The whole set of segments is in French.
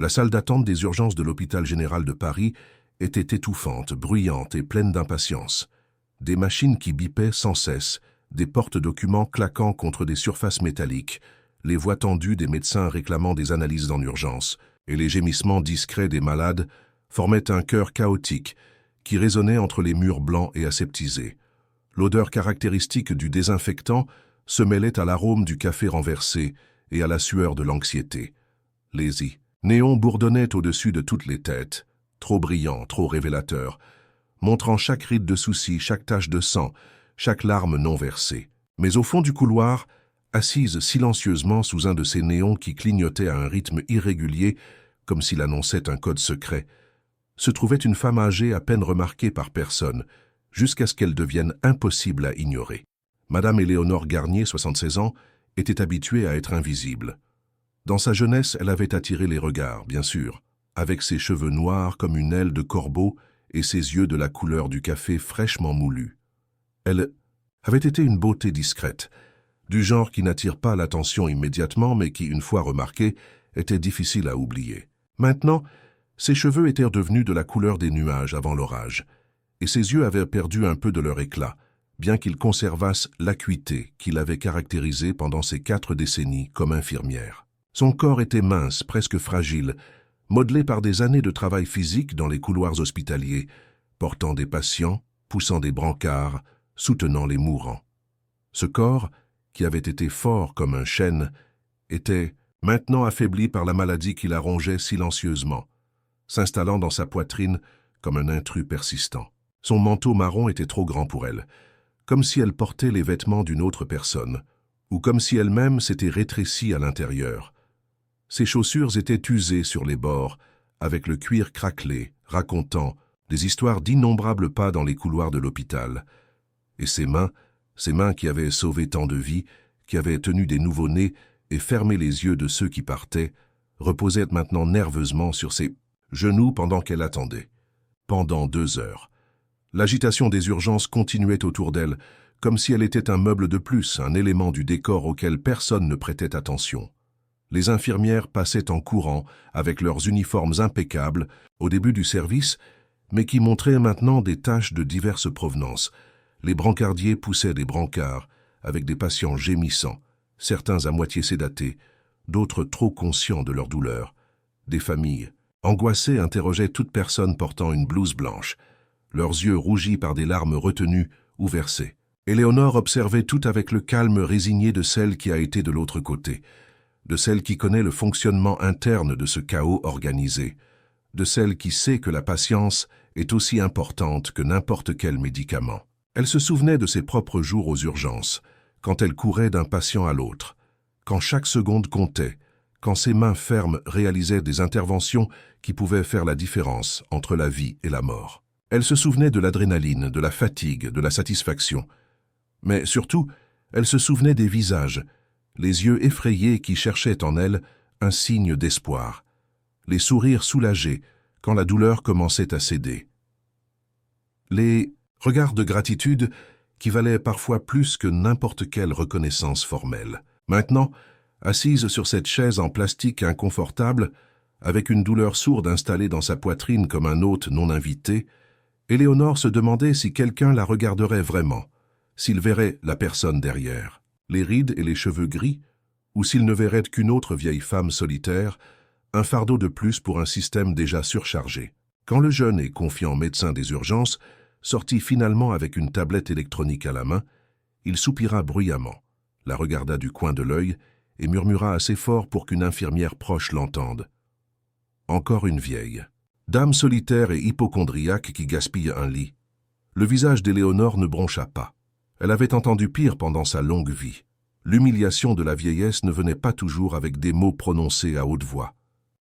La salle d'attente des urgences de l'hôpital général de Paris était étouffante, bruyante et pleine d'impatience. Des machines qui bipaient sans cesse, des porte-documents claquant contre des surfaces métalliques, les voix tendues des médecins réclamant des analyses en urgence, et les gémissements discrets des malades formaient un chœur chaotique qui résonnait entre les murs blancs et aseptisés. L'odeur caractéristique du désinfectant se mêlait à l'arôme du café renversé et à la sueur de l'anxiété. Les néons bourdonnaient au-dessus de toutes les têtes, trop brillants, trop révélateurs, montrant chaque ride de soucis, chaque tache de sang, chaque larme non versée. Mais au fond du couloir, assise silencieusement sous un de ces néons qui clignotaient à un rythme irrégulier, comme s'il annonçait un code secret, se trouvait une femme âgée à peine remarquée par personne, jusqu'à ce qu'elle devienne impossible à ignorer. Madame Éléonore Garnier, 76 ans, était habituée à être invisible. Dans sa jeunesse, elle avait attiré les regards, bien sûr, avec ses cheveux noirs comme une aile de corbeau et ses yeux de la couleur du café fraîchement moulu. Elle avait été une beauté discrète, du genre qui n'attire pas l'attention immédiatement, mais qui, une fois remarquée, était difficile à oublier. Maintenant, ses cheveux étaient devenus de la couleur des nuages avant l'orage, et ses yeux avaient perdu un peu de leur éclat, bien qu'ils conservassent l'acuité qui l'avait caractérisée pendant ces 4 décennies comme infirmière. Son corps était mince, presque fragile, modelé par des années de travail physique dans les couloirs hospitaliers, portant des patients, poussant des brancards, soutenant les mourants. Ce corps, qui avait été fort comme un chêne, était maintenant affaibli par la maladie qui la rongeait silencieusement, s'installant dans sa poitrine comme un intrus persistant. Son manteau marron était trop grand pour elle, comme si elle portait les vêtements d'une autre personne, ou comme si elle-même s'était rétrécie à l'intérieur. Ses chaussures étaient usées sur les bords, avec le cuir craquelé, racontant des histoires d'innombrables pas dans les couloirs de l'hôpital. Et ses mains qui avaient sauvé tant de vies, qui avaient tenu des nouveau-nés et fermé les yeux de ceux qui partaient, reposaient maintenant nerveusement sur ses genoux pendant qu'elle attendait. Pendant 2 heures. L'agitation des urgences continuait autour d'elle, comme si elle était un meuble de plus, un élément du décor auquel personne ne prêtait attention. Les infirmières passaient en courant, avec leurs uniformes impeccables, au début du service, mais qui montraient maintenant des taches de diverses provenances. Les brancardiers poussaient des brancards, avec des patients gémissants, certains à moitié sédatés, d'autres trop conscients de leur douleur. Des familles, angoissées, interrogeaient toute personne portant une blouse blanche, leurs yeux rougis par des larmes retenues ou versées. Éléonore observait tout avec le calme résigné de celle qui a été de l'autre côté, de celle qui connaît le fonctionnement interne de ce chaos organisé, de celle qui sait que la patience est aussi importante que n'importe quel médicament. Elle se souvenait de ses propres jours aux urgences, quand elle courait d'un patient à l'autre, quand chaque seconde comptait, quand ses mains fermes réalisaient des interventions qui pouvaient faire la différence entre la vie et la mort. Elle se souvenait de l'adrénaline, de la fatigue, de la satisfaction. Mais surtout, elle se souvenait des visages, les yeux effrayés qui cherchaient en elle un signe d'espoir, les sourires soulagés quand la douleur commençait à céder. Les regards de gratitude qui valaient parfois plus que n'importe quelle reconnaissance formelle. Maintenant, assise sur cette chaise en plastique inconfortable, avec une douleur sourde installée dans sa poitrine comme un hôte non invité, Éléonore se demandait si quelqu'un la regarderait vraiment, s'il verrait la personne derrière, les rides et les cheveux gris, ou s'il ne verrait qu'une autre vieille femme solitaire, un fardeau de plus pour un système déjà surchargé. Quand le jeune et confiant médecin des urgences sortit finalement avec une tablette électronique à la main, il soupira bruyamment, la regarda du coin de l'œil et murmura assez fort pour qu'une infirmière proche l'entende. Encore une vieille. Dame solitaire et hypocondriaque qui gaspille un lit. Le visage d'Éléonore ne broncha pas. Elle avait entendu pire pendant sa longue vie. L'humiliation de la vieillesse ne venait pas toujours avec des mots prononcés à haute voix.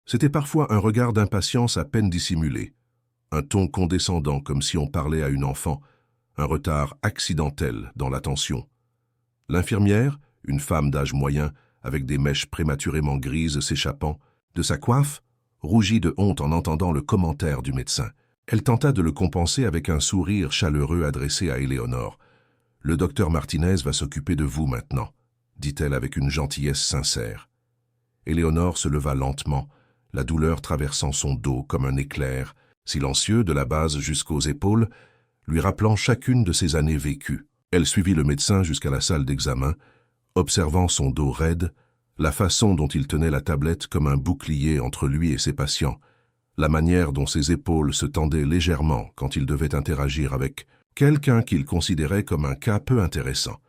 C'était parfois un regard d'impatience à peine dissimulé, un ton condescendant comme si on parlait à une enfant, un retard accidentel dans l'attention. L'infirmière, une femme d'âge moyen, avec des mèches prématurément grises s'échappant, de sa coiffe, rougit de honte en entendant le commentaire du médecin. Elle tenta de le compenser avec un sourire chaleureux adressé à Éléonore. « Le docteur Martinez va s'occuper de vous maintenant », dit-elle avec une gentillesse sincère. Éléonore se leva lentement, la douleur traversant son dos comme un éclair, silencieux de la base jusqu'aux épaules, lui rappelant chacune de ses années vécues. Elle suivit le médecin jusqu'à la salle d'examen, observant son dos raide, la façon dont il tenait la tablette comme un bouclier entre lui et ses patients, la manière dont ses épaules se tendaient légèrement quand il devait interagir avec quelqu'un qu'il considérait comme un cas peu intéressant.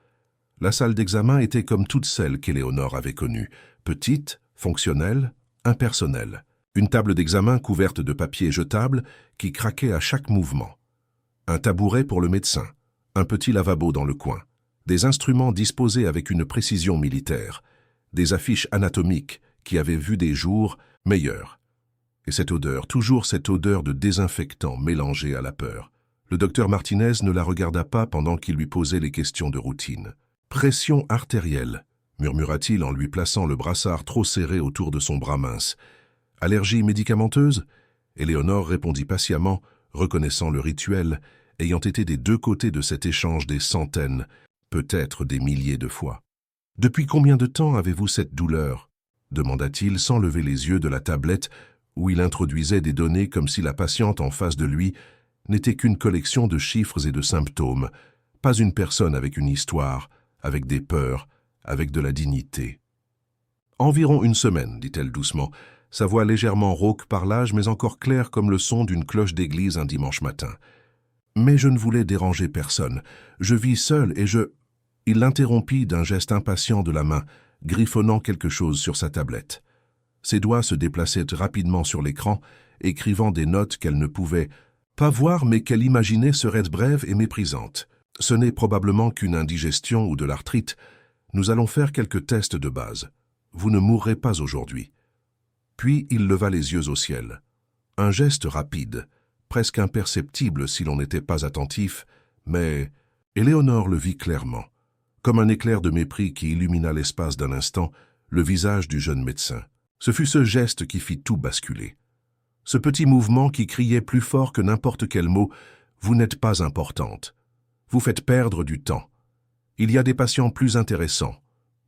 La salle d'examen était comme toutes celles qu'Éléonore avait connues, petite, fonctionnelle, impersonnelle. Une table d'examen couverte de papier jetable qui craquait à chaque mouvement. Un tabouret pour le médecin, un petit lavabo dans le coin, des instruments disposés avec une précision militaire, des affiches anatomiques qui avaient vu des jours meilleurs. Et cette odeur, toujours cette odeur de désinfectant mélangée à la peur. Le docteur Martinez ne la regarda pas pendant qu'il lui posait les questions de routine. « Pression artérielle », murmura-t-il en lui plaçant le brassard trop serré autour de son bras mince. « Allergie médicamenteuse ?» Éléonore répondit patiemment, reconnaissant le rituel, ayant été des deux côtés de cet échange des centaines, peut-être des milliers de fois. « Depuis combien de temps avez-vous cette douleur ?» demanda-t-il sans lever les yeux de la tablette où il introduisait des données comme si la patiente en face de lui n'était qu'une collection de chiffres et de symptômes, pas une personne avec une histoire, avec des peurs, avec de la dignité. « Environ une semaine, dit-elle doucement, sa voix légèrement rauque par l'âge mais encore claire comme le son d'une cloche d'église un dimanche matin. « Mais je ne voulais déranger personne. Je vis seul et je... » Il l'interrompit d'un geste impatient de la main, griffonnant quelque chose sur sa tablette. Ses doigts se déplaçaient rapidement sur l'écran, écrivant des notes qu'elle ne pouvait pas voir mais qu'elle imaginait seraient brèves et méprisantes. « Ce n'est probablement qu'une indigestion ou de l'arthrite. Nous allons faire quelques tests de base. Vous ne mourrez pas aujourd'hui. » Puis il leva les yeux au ciel. Un geste rapide, presque imperceptible si l'on n'était pas attentif, mais Éléonore le vit clairement, comme un éclair de mépris qui illumina l'espace d'un instant le visage du jeune médecin. Ce fut ce geste qui fit tout basculer. Ce petit mouvement qui criait plus fort que n'importe quel mot « Vous n'êtes pas importante. Vous faites perdre du temps. Il y a des patients plus intéressants,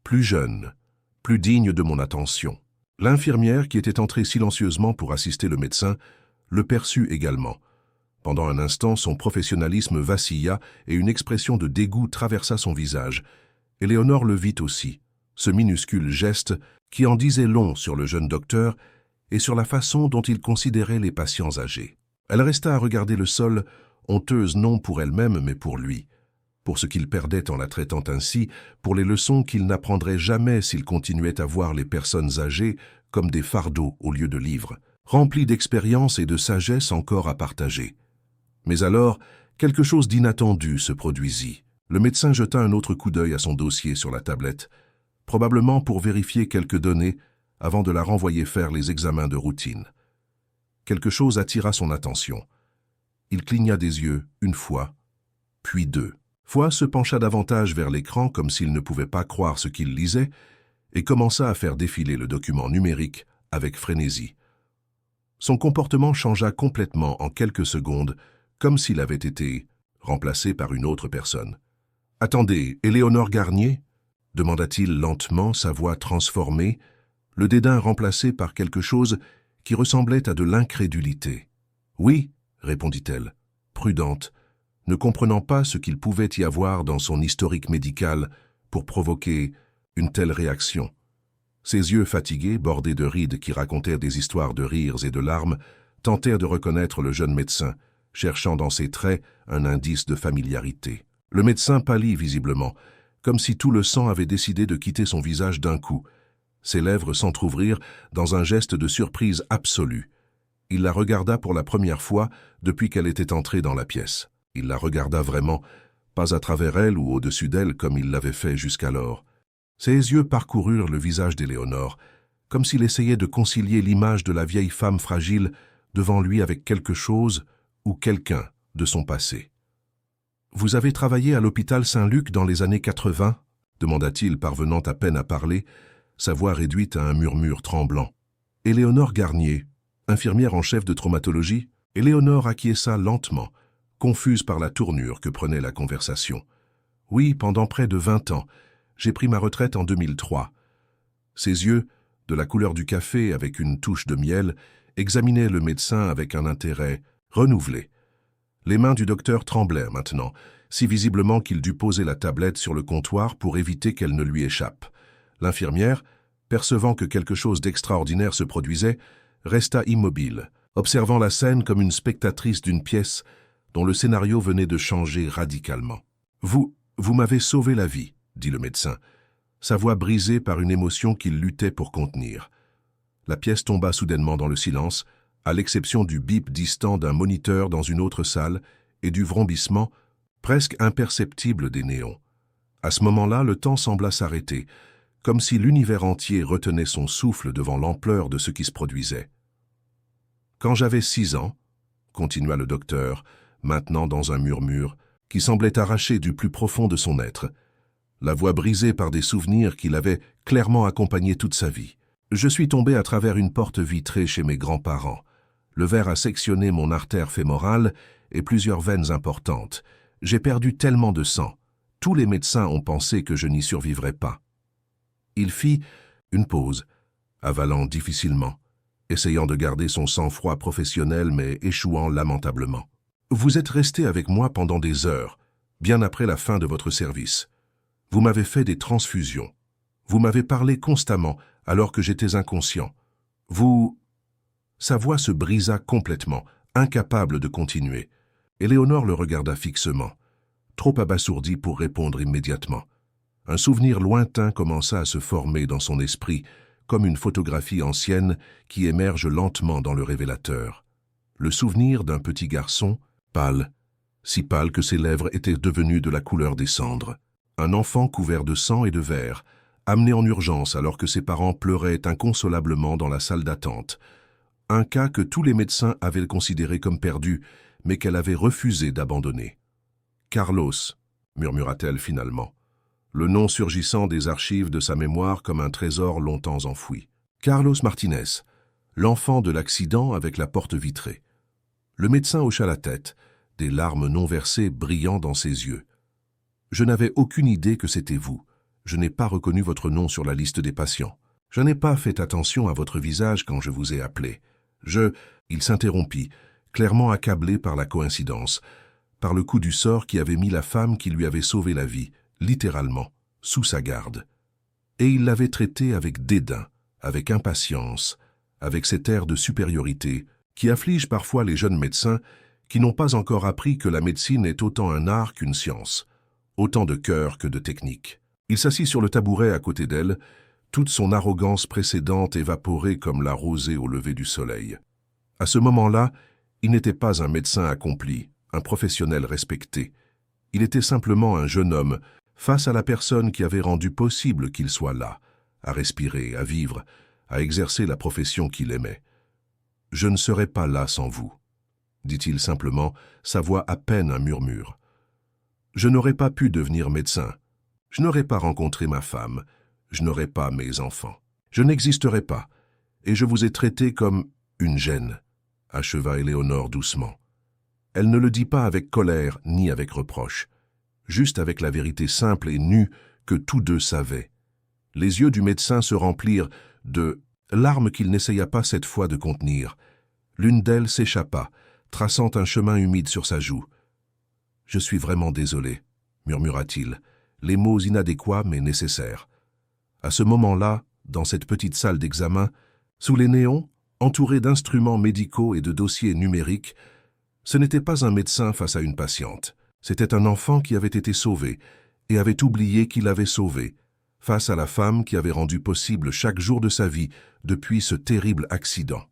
plus jeunes, plus dignes de mon attention. » L'infirmière, qui était entrée silencieusement pour assister le médecin, le perçut également. Pendant un instant, son professionnalisme vacilla et une expression de dégoût traversa son visage. Éléonore le vit aussi, ce minuscule geste qui en disait long sur le jeune docteur et sur la façon dont il considérait les patients âgés. Elle resta à regarder le sol, honteuse non pour elle-même mais pour lui, pour ce qu'il perdait en la traitant ainsi, pour les leçons qu'il n'apprendrait jamais s'il continuait à voir les personnes âgées comme des fardeaux au lieu de livres, remplis d'expérience et de sagesse encore à partager. Mais alors, quelque chose d'inattendu se produisit. Le médecin jeta un autre coup d'œil à son dossier sur la tablette, probablement pour vérifier quelques données avant de la renvoyer faire les examens de routine. Quelque chose attira son attention. Il cligna des yeux une fois, puis deux. Foy se pencha davantage vers l'écran comme s'il ne pouvait pas croire ce qu'il lisait et commença à faire défiler le document numérique avec frénésie. Son comportement changea complètement en quelques secondes, comme s'il avait été remplacé par une autre personne. « Attendez, Éléonore Garnier ?» demanda-t-il lentement, sa voix transformée, le dédain remplacé par quelque chose qui ressemblait à de l'incrédulité. « Oui », répondit-elle, prudente, ne comprenant pas ce qu'il pouvait y avoir dans son historique médical pour provoquer une telle réaction. Ses yeux fatigués, bordés de rides qui racontèrent des histoires de rires et de larmes, tentèrent de reconnaître le jeune médecin, cherchant dans ses traits un indice de familiarité. Le médecin pâlit visiblement, comme si tout le sang avait décidé de quitter son visage d'un coup. Ses lèvres s'entr'ouvrirent dans un geste de surprise absolue. Il la regarda pour la première fois depuis qu'elle était entrée dans la pièce. Il la regarda vraiment, pas à travers elle ou au-dessus d'elle comme il l'avait fait jusqu'alors. Ses yeux parcoururent le visage d'Éléonore, comme s'il essayait de concilier l'image de la vieille femme fragile devant lui avec quelque chose ou quelqu'un de son passé. « Vous avez travaillé à l'hôpital Saint-Luc dans les années 80 ?» demanda-t-il, parvenant à peine à parler, sa voix réduite à un murmure tremblant. « Éléonore Garnier, infirmière en chef de traumatologie ?» Éléonore acquiesça lentement, confuse par la tournure que prenait la conversation. « Oui, pendant près de 20 ans. J'ai pris ma retraite en 2003. » Ses yeux, de la couleur du café avec une touche de miel, examinait le médecin avec un intérêt renouvelé. Les mains du docteur tremblaient maintenant, si visiblement qu'il dut poser la tablette sur le comptoir pour éviter qu'elle ne lui échappe. L'infirmière, percevant que quelque chose d'extraordinaire se produisait, resta immobile, observant la scène comme une spectatrice d'une pièce dont le scénario venait de changer radicalement. « Vous m'avez sauvé la vie », dit le médecin, sa voix brisée par une émotion qu'il luttait pour contenir. La pièce tomba soudainement dans le silence, à l'exception du bip distant d'un moniteur dans une autre salle et du vrombissement, presque imperceptible des néons. À ce moment-là, le temps sembla s'arrêter, comme si l'univers entier retenait son souffle devant l'ampleur de ce qui se produisait. « Quand j'avais 6 ans, » continua le docteur, maintenant dans un murmure, qui semblait arraché du plus profond de son être, la voix brisée par des souvenirs qui l'avaient clairement accompagné toute sa vie. Je suis tombé à travers une porte vitrée chez mes grands-parents. Le verre a sectionné mon artère fémorale et plusieurs veines importantes. J'ai perdu tellement de sang. Tous les médecins ont pensé que je n'y survivrais pas. Il fit une pause, avalant difficilement, essayant de garder son sang-froid professionnel mais échouant lamentablement. Vous êtes resté avec moi pendant des heures, bien après la fin de votre service. Vous m'avez fait des transfusions. Vous m'avez parlé constamment alors que j'étais inconscient. Sa voix se brisa complètement, incapable de continuer. Éléonore le regarda fixement, trop abasourdi pour répondre immédiatement. Un souvenir lointain commença à se former dans son esprit, comme une photographie ancienne qui émerge lentement dans le révélateur. Le souvenir d'un petit garçon, pâle, si pâle que ses lèvres étaient devenues de la couleur des cendres. Un enfant couvert de sang et de verre, amené en urgence alors que ses parents pleuraient inconsolablement dans la salle d'attente. Un cas que tous les médecins avaient considéré comme perdu, mais qu'elle avait refusé d'abandonner. « Carlos », murmura-t-elle finalement, le nom surgissant des archives de sa mémoire comme un trésor longtemps enfoui. Carlos Martinez, l'enfant de l'accident avec la porte vitrée. Le médecin hocha la tête, des larmes non versées brillant dans ses yeux. « Je n'avais aucune idée que c'était vous. Je n'ai pas reconnu votre nom sur la liste des patients. Je n'ai pas fait attention à votre visage quand je vous ai appelé. Il s'interrompit, clairement accablé par la coïncidence, par le coup du sort qui avait mis la femme qui lui avait sauvé la vie, littéralement, sous sa garde. Et il l'avait traitée avec dédain, avec impatience, avec cet air de supériorité qui afflige parfois les jeunes médecins qui n'ont pas encore appris que la médecine est autant un art qu'une science, autant de cœur que de technique. Il s'assit sur le tabouret à côté d'elle, toute son arrogance précédente évaporée comme la rosée au lever du soleil. À ce moment-là, il n'était pas un médecin accompli, un professionnel respecté. Il était simplement un jeune homme face à la personne qui avait rendu possible qu'il soit là, à respirer, à vivre, à exercer la profession qu'il aimait. « Je ne serais pas là sans vous », dit-il simplement, sa voix à peine un murmure. « Je n'aurais pas pu devenir médecin. Je n'aurais pas rencontré ma femme. Je n'aurais pas mes enfants. Je n'existerais pas, et je vous ai traité comme une gêne, » acheva Éléonore doucement. Elle ne le dit pas avec colère ni avec reproche, juste avec la vérité simple et nue que tous deux savaient. Les yeux du médecin se remplirent de larmes qu'il n'essaya pas cette fois de contenir. L'une d'elles s'échappa, traçant un chemin humide sur sa joue. « Je suis vraiment désolé », murmura-t-il, les mots inadéquats mais nécessaires. À ce moment-là, dans cette petite salle d'examen, sous les néons, entouré d'instruments médicaux et de dossiers numériques, ce n'était pas un médecin face à une patiente. C'était un enfant qui avait été sauvé et avait oublié qu'il l'avait sauvé, face à la femme qui avait rendu possible chaque jour de sa vie depuis ce terrible accident.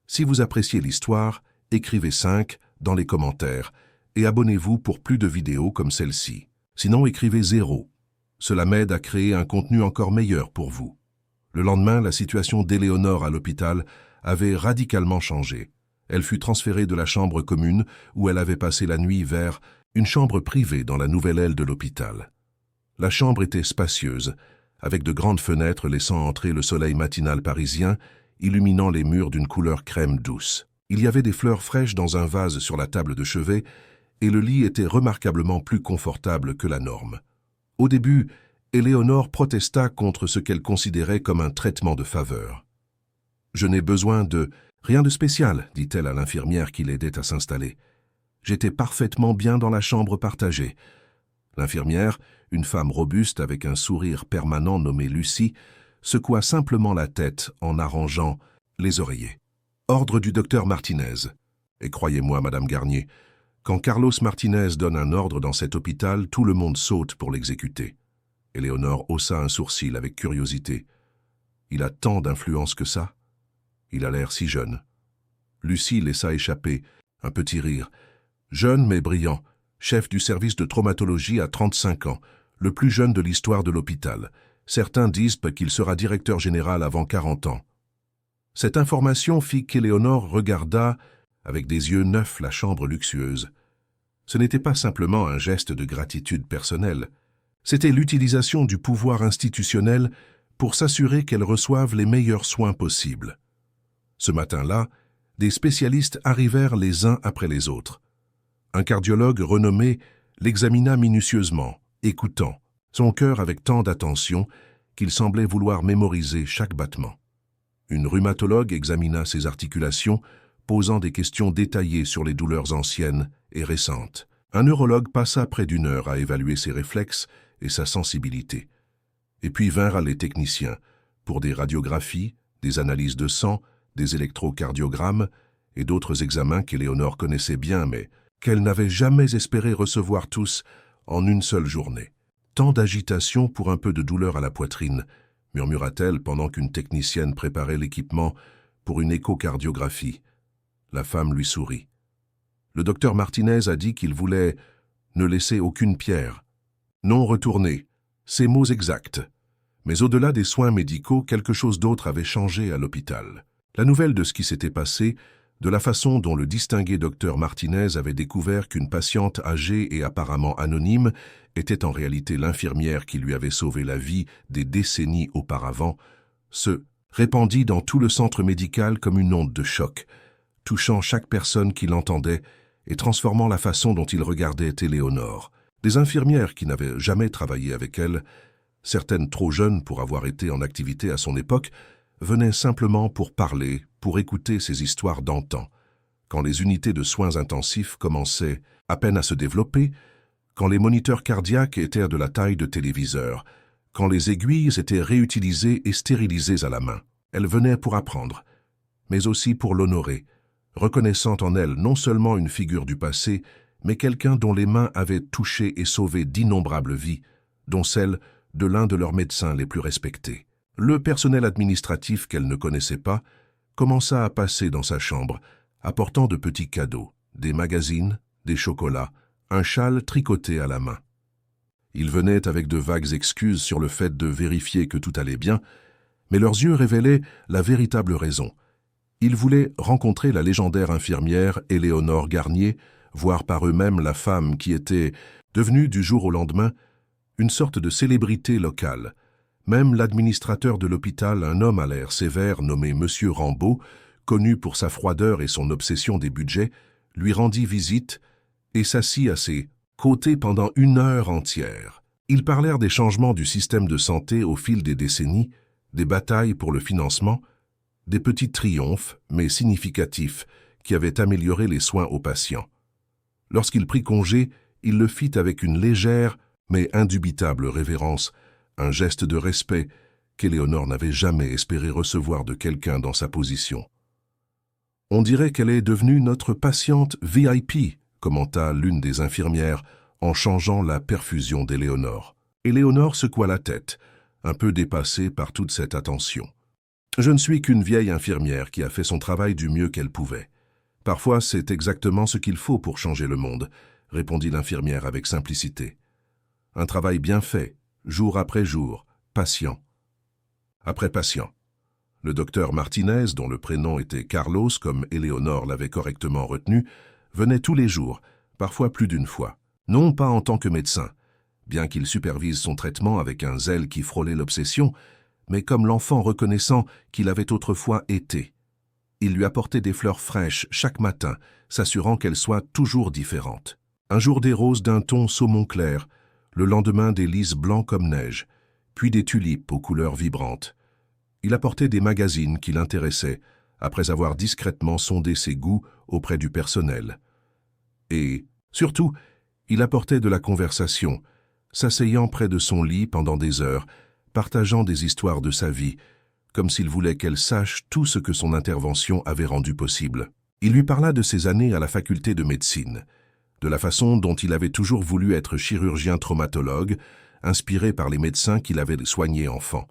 Si vous appréciez l'histoire, écrivez 5 dans les commentaires et abonnez-vous pour plus de vidéos comme celle-ci. Sinon, écrivez 0. Cela m'aide à créer un contenu encore meilleur pour vous. Le lendemain, la situation d'Éléonore à l'hôpital avait radicalement changé. Elle fut transférée de la chambre commune où elle avait passé la nuit vers une chambre privée dans la nouvelle aile de l'hôpital. La chambre était spacieuse, avec de grandes fenêtres laissant entrer le soleil matinal parisien, illuminant les murs d'une couleur crème douce. Il y avait des fleurs fraîches dans un vase sur la table de chevet et le lit était remarquablement plus confortable que la norme. Au début, Éléonore protesta contre ce qu'elle considérait comme un traitement de faveur. « Je n'ai besoin de rien de spécial, dit-elle à l'infirmière qui l'aidait à s'installer. J'étais parfaitement bien dans la chambre partagée. » L'infirmière, une femme robuste avec un sourire permanent nommée Lucie, secoua simplement la tête en arrangeant les oreillers. Ordre du docteur Martinez. Et croyez-moi, Madame Garnier, quand Carlos Martinez donne un ordre dans cet hôpital, tout le monde saute pour l'exécuter. Éléonore haussa un sourcil avec curiosité. Il a tant d'influence que ça? Il a l'air si jeune. Lucie laissa échapper un petit rire. Jeune mais brillant, chef du service de traumatologie à 35 ans, le plus jeune de l'histoire de l'hôpital. Certains disent qu'il sera directeur général avant 40 ans. Cette information fit qu'Éléonore regarda avec des yeux neufs la chambre luxueuse. Ce n'était pas simplement un geste de gratitude personnelle, c'était l'utilisation du pouvoir institutionnel pour s'assurer qu'elle reçoive les meilleurs soins possibles. Ce matin-là, des spécialistes arrivèrent les uns après les autres. Un cardiologue renommé l'examina minutieusement, écoutant, son cœur avec tant d'attention qu'il semblait vouloir mémoriser chaque battement. Une rhumatologue examina ses articulations, posant des questions détaillées sur les douleurs anciennes et récentes. Un neurologue passa près d'une heure à évaluer ses réflexes et sa sensibilité. Et puis vinrent les techniciens, pour des radiographies, des analyses de sang, des électrocardiogrammes et d'autres examens qu'Éléonore connaissait bien, mais qu'elle n'avait jamais espéré recevoir tous en une seule journée. Tant d'agitation pour un peu de douleur à la poitrine, murmura-t-elle pendant qu'une technicienne préparait l'équipement pour une échocardiographie. La femme lui sourit. Le docteur Martinez a dit qu'il voulait ne laisser aucune pierre. Non retourner, ces mots exacts. Mais au-delà des soins médicaux, quelque chose d'autre avait changé à l'hôpital. La nouvelle de ce qui s'était passé, de la façon dont le distingué docteur Martinez avait découvert qu'une patiente âgée et apparemment anonyme était en réalité l'infirmière qui lui avait sauvé la vie des décennies auparavant, se répandit dans tout le centre médical comme une onde de choc, touchant chaque personne qui l'entendait et transformant la façon dont il regardait Éléonore. Des infirmières qui n'avaient jamais travaillé avec elle, certaines trop jeunes pour avoir été en activité à son époque, venaient simplement pour parler, pour écouter ces histoires d'antan. Quand les unités de soins intensifs commençaient à peine à se développer, quand les moniteurs cardiaques étaient de la taille de téléviseurs, quand les aiguilles étaient réutilisées et stérilisées à la main. Elle venait pour apprendre, mais aussi pour l'honorer, reconnaissant en elle non seulement une figure du passé, mais quelqu'un dont les mains avaient touché et sauvé d'innombrables vies, dont celle de l'un de leurs médecins les plus respectés. Le personnel administratif qu'elle ne connaissait pas commença à passer dans sa chambre, apportant de petits cadeaux, des magazines, des chocolats, un châle tricoté à la main. Ils venaient avec de vagues excuses sur le fait de vérifier que tout allait bien, mais leurs yeux révélaient la véritable raison. Ils voulaient rencontrer la légendaire infirmière Éléonore Garnier, voir par eux-mêmes la femme qui était devenue du jour au lendemain une sorte de célébrité locale. Même l'administrateur de l'hôpital, un homme à l'air sévère nommé Monsieur Rambaud, connu pour sa froideur et son obsession des budgets, lui rendit visite et s'assit à ses côtés pendant 1 heure entière. Ils parlèrent des changements du système de santé au fil des décennies, des batailles pour le financement, des petits triomphes, mais significatifs, qui avaient amélioré les soins aux patients. Lorsqu'il prit congé, il le fit avec une légère mais indubitable révérence, un geste de respect qu'Éléonore n'avait jamais espéré recevoir de quelqu'un dans sa position. « On dirait qu'elle est devenue notre patiente VIP », commenta l'une des infirmières en changeant la perfusion d'Éléonore. Éléonore secoua la tête, un peu dépassée par toute cette attention. « Je ne suis qu'une vieille infirmière qui a fait son travail du mieux qu'elle pouvait. Parfois, c'est exactement ce qu'il faut pour changer le monde, » répondit l'infirmière avec simplicité. « Un travail bien fait, jour après jour, patient après patient. » Le docteur Martinez, dont le prénom était Carlos, comme Éléonore l'avait correctement retenu, venait tous les jours, parfois plus d'une fois. Non pas en tant que médecin, bien qu'il supervise son traitement avec un zèle qui frôlait l'obsession, mais comme l'enfant reconnaissant qu'il avait autrefois été. Il lui apportait des fleurs fraîches chaque matin, s'assurant qu'elles soient toujours différentes. Un jour des roses d'un ton saumon clair, le lendemain des lys blancs comme neige, puis des tulipes aux couleurs vibrantes. Il apportait des magazines qui l'intéressaient, après avoir discrètement sondé ses goûts auprès du personnel. Et, surtout, il apportait de la conversation, s'asseyant près de son lit pendant des heures, partageant des histoires de sa vie, comme s'il voulait qu'elle sache tout ce que son intervention avait rendu possible. Il lui parla de ses années à la faculté de médecine, de la façon dont il avait toujours voulu être chirurgien traumatologue, inspiré par les médecins qu'il avait soignés enfant.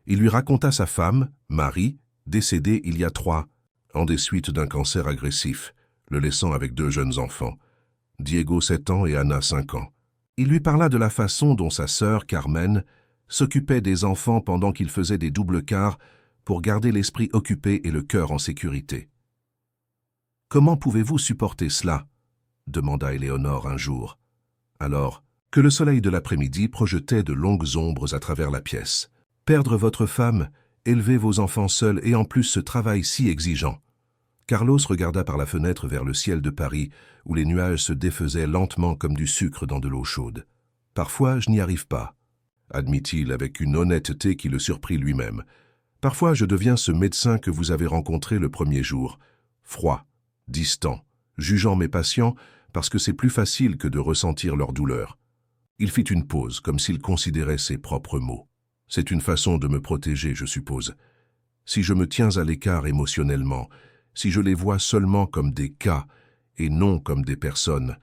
Il lui raconta sa femme, Marie, décédée il y a 3 ans des suites d'un cancer agressif, le laissant avec 2 jeunes enfants, Diego 7 ans et Anna 5 ans. Il lui parla de la façon dont sa sœur, Carmen, s'occupait des enfants pendant qu'il faisait des doubles quarts pour garder l'esprit occupé et le cœur en sécurité. « Comment pouvez-vous supporter cela ?» demanda Éléonore un jour, alors que le soleil de l'après-midi projetait de longues ombres à travers la pièce. « Perdre votre femme, élever vos enfants seuls et en plus ce travail si exigeant. » Carlos regarda par la fenêtre vers le ciel de Paris, où les nuages se défaisaient lentement comme du sucre dans de l'eau chaude. « Parfois, je n'y arrive pas, » admit-il avec une honnêteté qui le surprit lui-même. « Parfois, je deviens ce médecin que vous avez rencontré le premier jour, froid, distant, jugeant mes patients parce que c'est plus facile que de ressentir leur douleur. » Il fit une pause, comme s'il considérait ses propres mots. « C'est une façon de me protéger, je suppose. Si je me tiens à l'écart émotionnellement, si je les vois seulement comme des cas et non comme des personnes,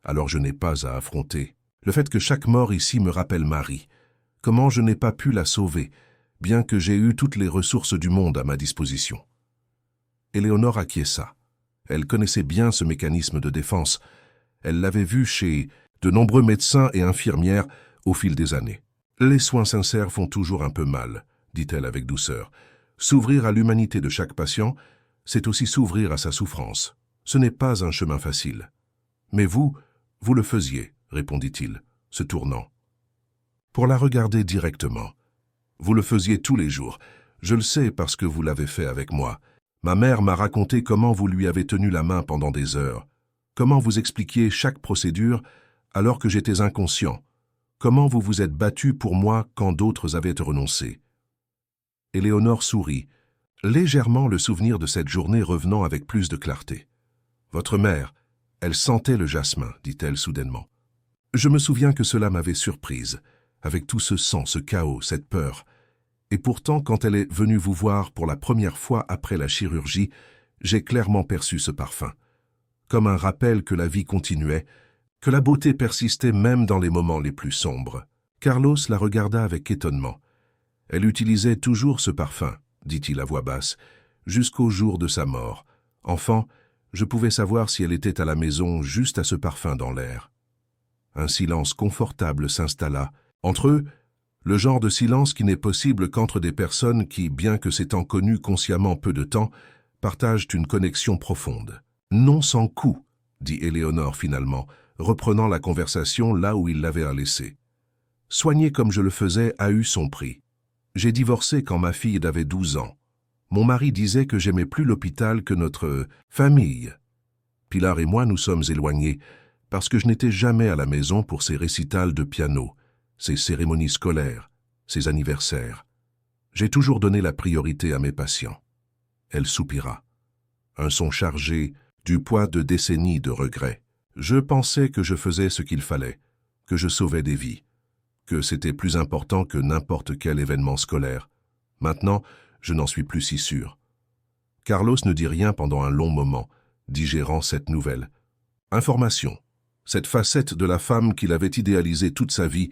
alors je n'ai pas à affronter. Le fait que chaque mort ici me rappelle Marie. Comment je n'ai pas pu la sauver, bien que j'ai eu toutes les ressources du monde à ma disposition. » Éléonore acquiesça. Elle connaissait bien ce mécanisme de défense. Elle l'avait vu chez de nombreux médecins et infirmières au fil des années. « Les soins sincères font toujours un peu mal, » dit-elle avec douceur. « S'ouvrir à l'humanité de chaque patient, c'est aussi s'ouvrir à sa souffrance. Ce n'est pas un chemin facile. »« Mais vous le faisiez, » répondit-il, se tournant. Pour la regarder directement. « Vous le faisiez tous les jours. Je le sais parce que vous l'avez fait avec moi. Ma mère m'a raconté comment vous lui avez tenu la main pendant des heures, comment vous expliquiez chaque procédure alors que j'étais inconscient, comment vous vous êtes battu pour moi quand d'autres avaient renoncé. » Éléonore sourit, légèrement le souvenir de cette journée revenant avec plus de clarté. « Votre mère, elle sentait le jasmin, dit-elle soudainement. Je me souviens que cela m'avait surprise, avec tout ce sang, ce chaos, cette peur. Et pourtant, quand elle est venue vous voir pour la première fois après la chirurgie, j'ai clairement perçu ce parfum. Comme un rappel que la vie continuait, que la beauté persistait même dans les moments les plus sombres. » Carlos la regarda avec étonnement. « Elle utilisait toujours ce parfum, dit-il à voix basse, jusqu'au jour de sa mort. Enfant, je pouvais savoir si elle était à la maison juste à ce parfum dans l'air. » Un silence confortable s'installa. Entre eux, le genre de silence qui n'est possible qu'entre des personnes qui, bien que s'étant connues consciemment peu de temps, partagent une connexion profonde. « Non sans coup, » dit Éléonore finalement, reprenant la conversation là où il l'avait laissée. « Soigner comme je le faisais a eu son prix. J'ai divorcé quand ma fille avait 12 ans. Mon mari disait que j'aimais plus l'hôpital que notre famille. Pilar et moi nous sommes éloignés, parce que je n'étais jamais à la maison pour ces récitals de piano, ces cérémonies scolaires, ces anniversaires. J'ai toujours donné la priorité à mes patients. » Elle soupira. Un son chargé du poids de décennies de regrets. « Je pensais que je faisais ce qu'il fallait, que je sauvais des vies, que c'était plus important que n'importe quel événement scolaire. Maintenant, je n'en suis plus si sûr. » Carlos ne dit rien pendant un long moment, digérant cette nouvelle. Information. Cette facette de la femme qu'il avait idéalisée toute sa vie,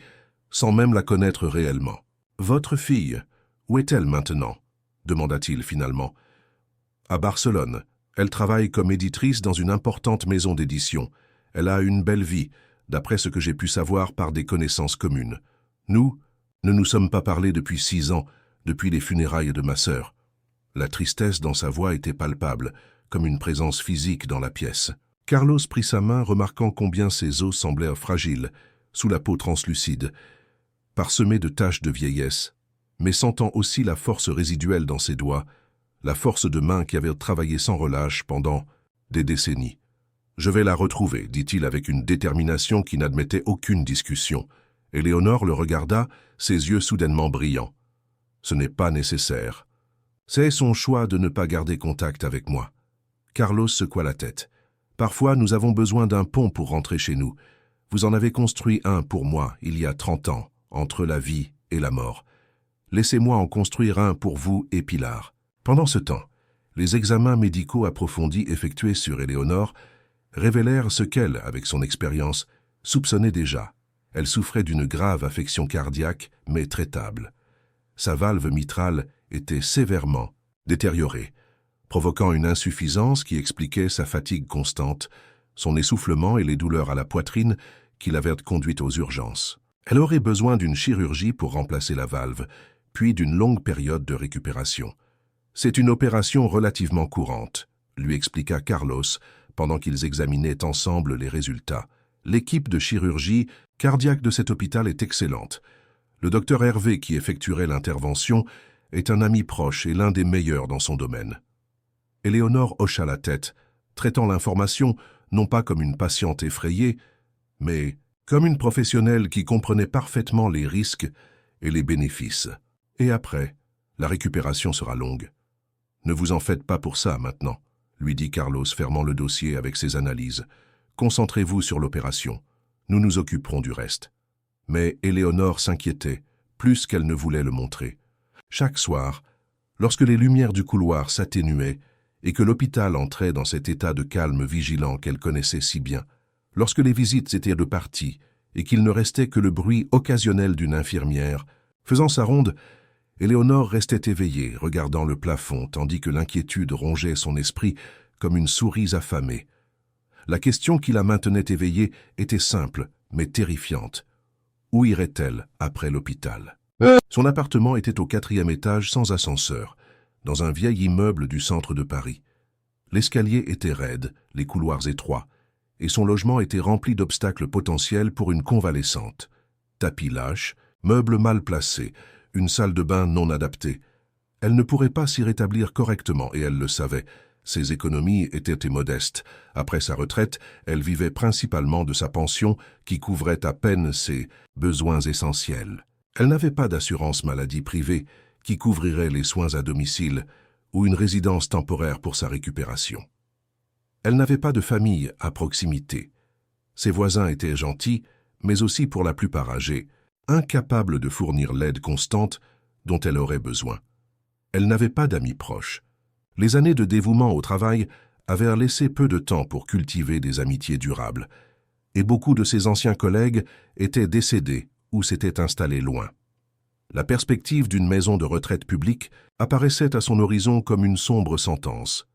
sans même la connaître réellement. « Votre fille, où est-elle maintenant ?» demanda-t-il finalement. « À Barcelone. Elle travaille comme éditrice dans une importante maison d'édition. Elle a une belle vie, d'après ce que j'ai pu savoir par des connaissances communes. Nous ne nous sommes pas parlé depuis 6 ans, depuis les funérailles de ma sœur. » La tristesse dans sa voix était palpable, comme une présence physique dans la pièce. Carlos prit sa main, remarquant combien ses os semblaient fragiles, sous la peau translucide, parsemée de taches de vieillesse, mais sentant aussi la force résiduelle dans ses doigts, la force de main qui avait travaillé sans relâche pendant des décennies. « Je vais la retrouver, dit-il avec une détermination qui n'admettait aucune discussion. Éléonore le regarda, ses yeux soudainement brillants. « Ce n'est pas nécessaire. C'est son choix de ne pas garder contact avec moi. » Carlos secoua la tête. « Parfois, nous avons besoin d'un pont pour rentrer chez nous. Vous en avez construit un pour moi, il y a 30 ans, entre la vie et la mort. Laissez-moi en construire un pour vous et Pilar. » Pendant ce temps, les examens médicaux approfondis effectués sur Éléonore révélèrent ce qu'elle, avec son expérience, soupçonnait déjà. Elle souffrait d'une grave affection cardiaque, mais traitable. Sa valve mitrale était sévèrement détériorée, provoquant une insuffisance qui expliquait sa fatigue constante, son essoufflement et les douleurs à la poitrine qui l'avaient conduite aux urgences. Elle aurait besoin d'une chirurgie pour remplacer la valve, puis d'une longue période de récupération. « C'est une opération relativement courante », lui expliqua Carlos pendant qu'ils examinaient ensemble les résultats. « L'équipe de chirurgie cardiaque de cet hôpital est excellente. Le docteur Hervé, qui effectuerait l'intervention, est un ami proche et l'un des meilleurs dans son domaine. » Éléonore hocha la tête, traitant l'information non pas comme une patiente effrayée, mais comme une professionnelle qui comprenait parfaitement les risques et les bénéfices. « Et après, la récupération sera longue. Ne vous en faites pas pour ça maintenant, » lui dit Carlos, fermant le dossier avec ses analyses. « Concentrez-vous sur l'opération. Nous nous occuperons du reste. » Mais Éléonore s'inquiétait, plus qu'elle ne voulait le montrer. Chaque soir, lorsque les lumières du couloir s'atténuaient et que l'hôpital entrait dans cet état de calme vigilant qu'elle connaissait si bien, lorsque les visites étaient reparties et qu'il ne restait que le bruit occasionnel d'une infirmière, faisant sa ronde, Éléonore restait éveillée, regardant le plafond, tandis que l'inquiétude rongeait son esprit comme une souris affamée. La question qui la maintenait éveillée était simple, mais terrifiante. Où irait-elle après l'hôpital? Son appartement était au 4e étage sans ascenseur, dans un vieil immeuble du centre de Paris. L'escalier était raide, les couloirs étroits, et son logement était rempli d'obstacles potentiels pour une convalescente. Tapis lâches, meubles mal placés, une salle de bain non adaptée. Elle ne pourrait pas s'y rétablir correctement et elle le savait. Ses économies étaient modestes. Après sa retraite, elle vivait principalement de sa pension qui couvrait à peine ses besoins essentiels. Elle n'avait pas d'assurance maladie privée qui couvrirait les soins à domicile ou une résidence temporaire pour sa récupération. Elle n'avait pas de famille à proximité. Ses voisins étaient gentils, mais aussi pour la plupart âgés, incapables de fournir l'aide constante dont elle aurait besoin. Elle n'avait pas d'amis proches. Les années de dévouement au travail avaient laissé peu de temps pour cultiver des amitiés durables, et beaucoup de ses anciens collègues étaient décédés ou s'étaient installés loin. La perspective d'une maison de retraite publique apparaissait à son horizon comme une sombre sentence.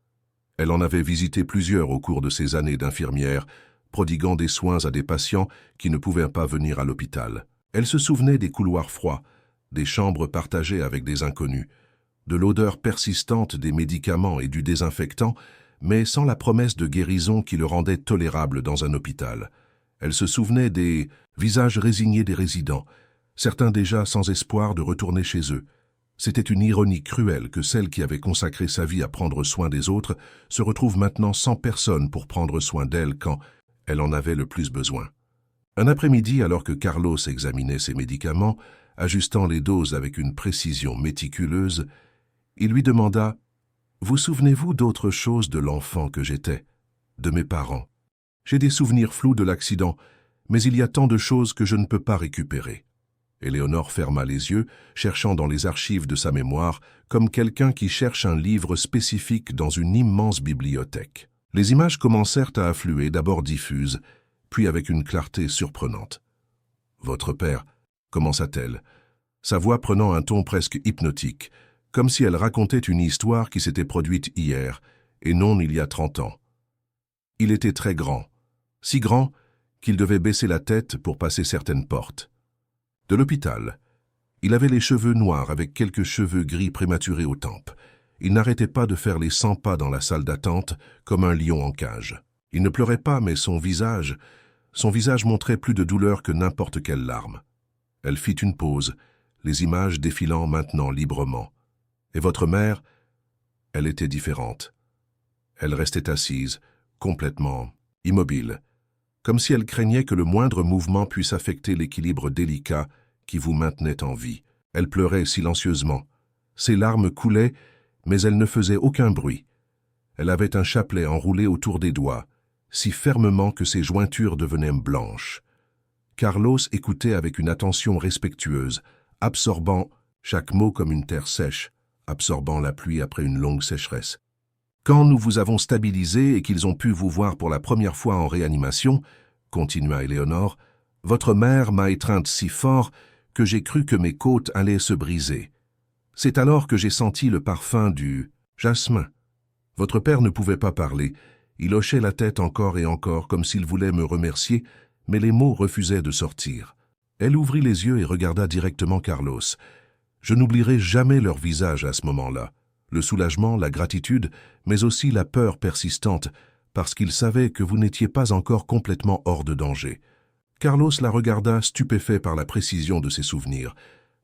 Elle en avait visité plusieurs au cours de ses années d'infirmière, prodiguant des soins à des patients qui ne pouvaient pas venir à l'hôpital. Elle se souvenait des couloirs froids, des chambres partagées avec des inconnus, de l'odeur persistante des médicaments et du désinfectant, mais sans la promesse de guérison qui le rendait tolérable dans un hôpital. Elle se souvenait des visages résignés des résidents, certains déjà sans espoir de retourner chez eux. C'était une ironie cruelle que celle qui avait consacré sa vie à prendre soin des autres se retrouve maintenant sans personne pour prendre soin d'elle quand elle en avait le plus besoin. Un après-midi, alors que Carlos examinait ses médicaments, ajustant les doses avec une précision méticuleuse, il lui demanda « Vous souvenez-vous d'autre chose de l'enfant que j'étais, de mes parents? J'ai des souvenirs flous de l'accident, mais il y a tant de choses que je ne peux pas récupérer. » Éléonore ferma les yeux, cherchant dans les archives de sa mémoire, comme quelqu'un qui cherche un livre spécifique dans une immense bibliothèque. Les images commencèrent à affluer, d'abord diffuses, puis avec une clarté surprenante. « Votre père » commença-t-elle, sa voix prenant un ton presque hypnotique, comme si elle racontait une histoire qui s'était produite hier, et non il y a 30 ans. Il était très grand, si grand qu'il devait baisser la tête pour passer certaines portes. De l'hôpital, il avait les cheveux noirs avec quelques cheveux gris prématurés aux tempes. Il n'arrêtait pas de faire les 100 pas dans la salle d'attente comme un lion en cage. Il ne pleurait pas, mais son visage montrait plus de douleur que n'importe quelle larme. Elle fit une pause, les images défilant maintenant librement. Et votre mère, elle était différente. Elle restait assise, complètement immobile, comme si elle craignait que le moindre mouvement puisse affecter l'équilibre délicat qui vous maintenait en vie. Elle pleurait silencieusement. Ses larmes coulaient, mais elle ne faisait aucun bruit. Elle avait un chapelet enroulé autour des doigts, si fermement que ses jointures devenaient blanches. Carlos écoutait avec une attention respectueuse, absorbant chaque mot comme une terre sèche, absorbant la pluie après une longue sécheresse. Quand nous vous avons stabilisé et qu'ils ont pu vous voir pour la première fois en réanimation, continua Éléonore, votre mère m'a étreinte si fort que j'ai cru que mes côtes allaient se briser. C'est alors que j'ai senti le parfum du jasmin. Votre père ne pouvait pas parler. Il hochait la tête encore et encore comme s'il voulait me remercier, mais les mots refusaient de sortir. Elle ouvrit les yeux et regarda directement Carlos. Je n'oublierai jamais leur visage à ce moment-là. Le soulagement, la gratitude, mais aussi la peur persistante, parce qu'ils savaient que vous n'étiez pas encore complètement hors de danger. Carlos la regarda stupéfait par la précision de ses souvenirs,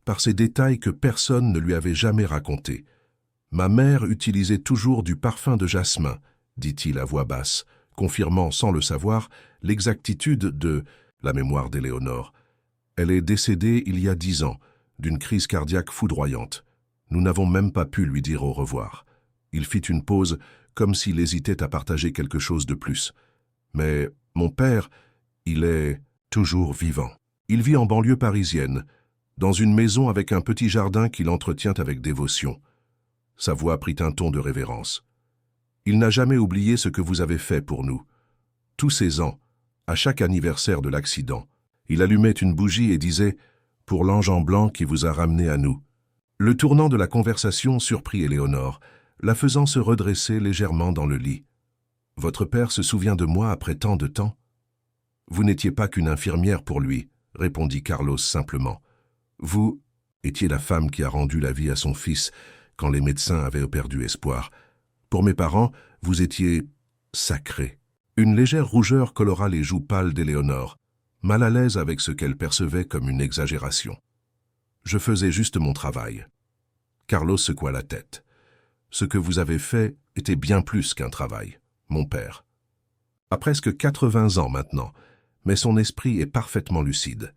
par ces détails que personne ne lui avait jamais racontés. « Ma mère utilisait toujours du parfum de jasmin », dit-il à voix basse, confirmant sans le savoir l'exactitude de la mémoire d'Éléonore. Elle est décédée il y a 10 ans, d'une crise cardiaque foudroyante. Nous n'avons même pas pu lui dire au revoir. Il fit une pause, comme s'il hésitait à partager quelque chose de plus. Mais mon père, il est toujours vivant. Il vit en banlieue parisienne, dans une maison avec un petit jardin qu'il entretient avec dévotion. Sa voix prit un ton de révérence. Il n'a jamais oublié ce que vous avez fait pour nous. Tous ces ans, à chaque anniversaire de l'accident, il allumait une bougie et disait « Pour l'ange en blanc qui vous a ramené à nous ». Le tournant de la conversation surprit Éléonore, la faisant se redresser légèrement dans le lit. « Votre père se souvient de moi après tant de temps ?»« Vous n'étiez pas qu'une infirmière pour lui, » répondit Carlos simplement. « Vous étiez la femme qui a rendu la vie à son fils quand les médecins avaient perdu espoir. Pour mes parents, vous étiez sacré. » Une légère rougeur colora les joues pâles d'Éléonore, mal à l'aise avec ce qu'elle percevait comme une exagération. « Je faisais juste mon travail. » Carlos secoua la tête. « Ce que vous avez fait était bien plus qu'un travail, mon père. » À presque 80 ans maintenant, mais son esprit est parfaitement lucide.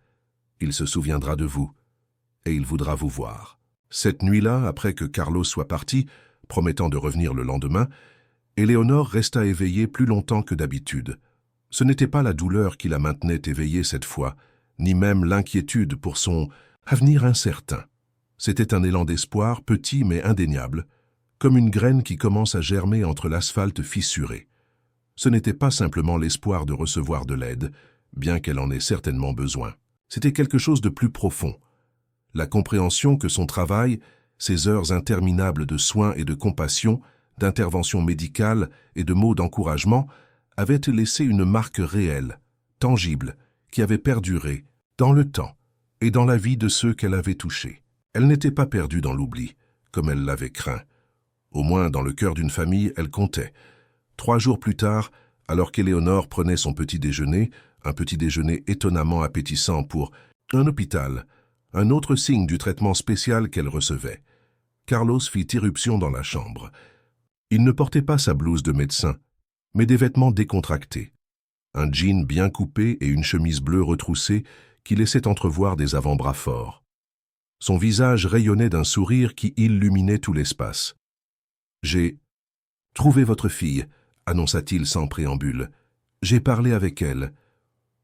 Il se souviendra de vous, et il voudra vous voir. Cette nuit-là, après que Carlos soit parti, promettant de revenir le lendemain, Éléonore resta éveillée plus longtemps que d'habitude. Ce n'était pas la douleur qui la maintenait éveillée cette fois, ni même l'inquiétude pour son avenir incertain. C'était un élan d'espoir, petit mais indéniable, comme une graine qui commence à germer entre l'asphalte fissuré. Ce n'était pas simplement l'espoir de recevoir de l'aide, bien qu'elle en ait certainement besoin. C'était quelque chose de plus profond. La compréhension que son travail, ses heures interminables de soins et de compassion, d'intervention médicale et de mots d'encouragement avaient laissé une marque réelle, tangible, qui avait perduré, dans le temps et dans la vie de ceux qu'elle avait touchés. Elle n'était pas perdue dans l'oubli, comme elle l'avait craint. Au moins, dans le cœur d'une famille, elle comptait. 3 jours plus tard, alors qu'Éléonore prenait son petit déjeuner, un petit déjeuner étonnamment appétissant pour un hôpital, un autre signe du traitement spécial qu'elle recevait, Carlos fit irruption dans la chambre. Il ne portait pas sa blouse de médecin, mais des vêtements décontractés. Un jean bien coupé et une chemise bleue retroussée qui laissaient entrevoir des avant-bras forts. Son visage rayonnait d'un sourire qui illuminait tout l'espace. « J'ai trouvé votre fille », annonça-t-il sans préambule. « J'ai parlé avec elle. »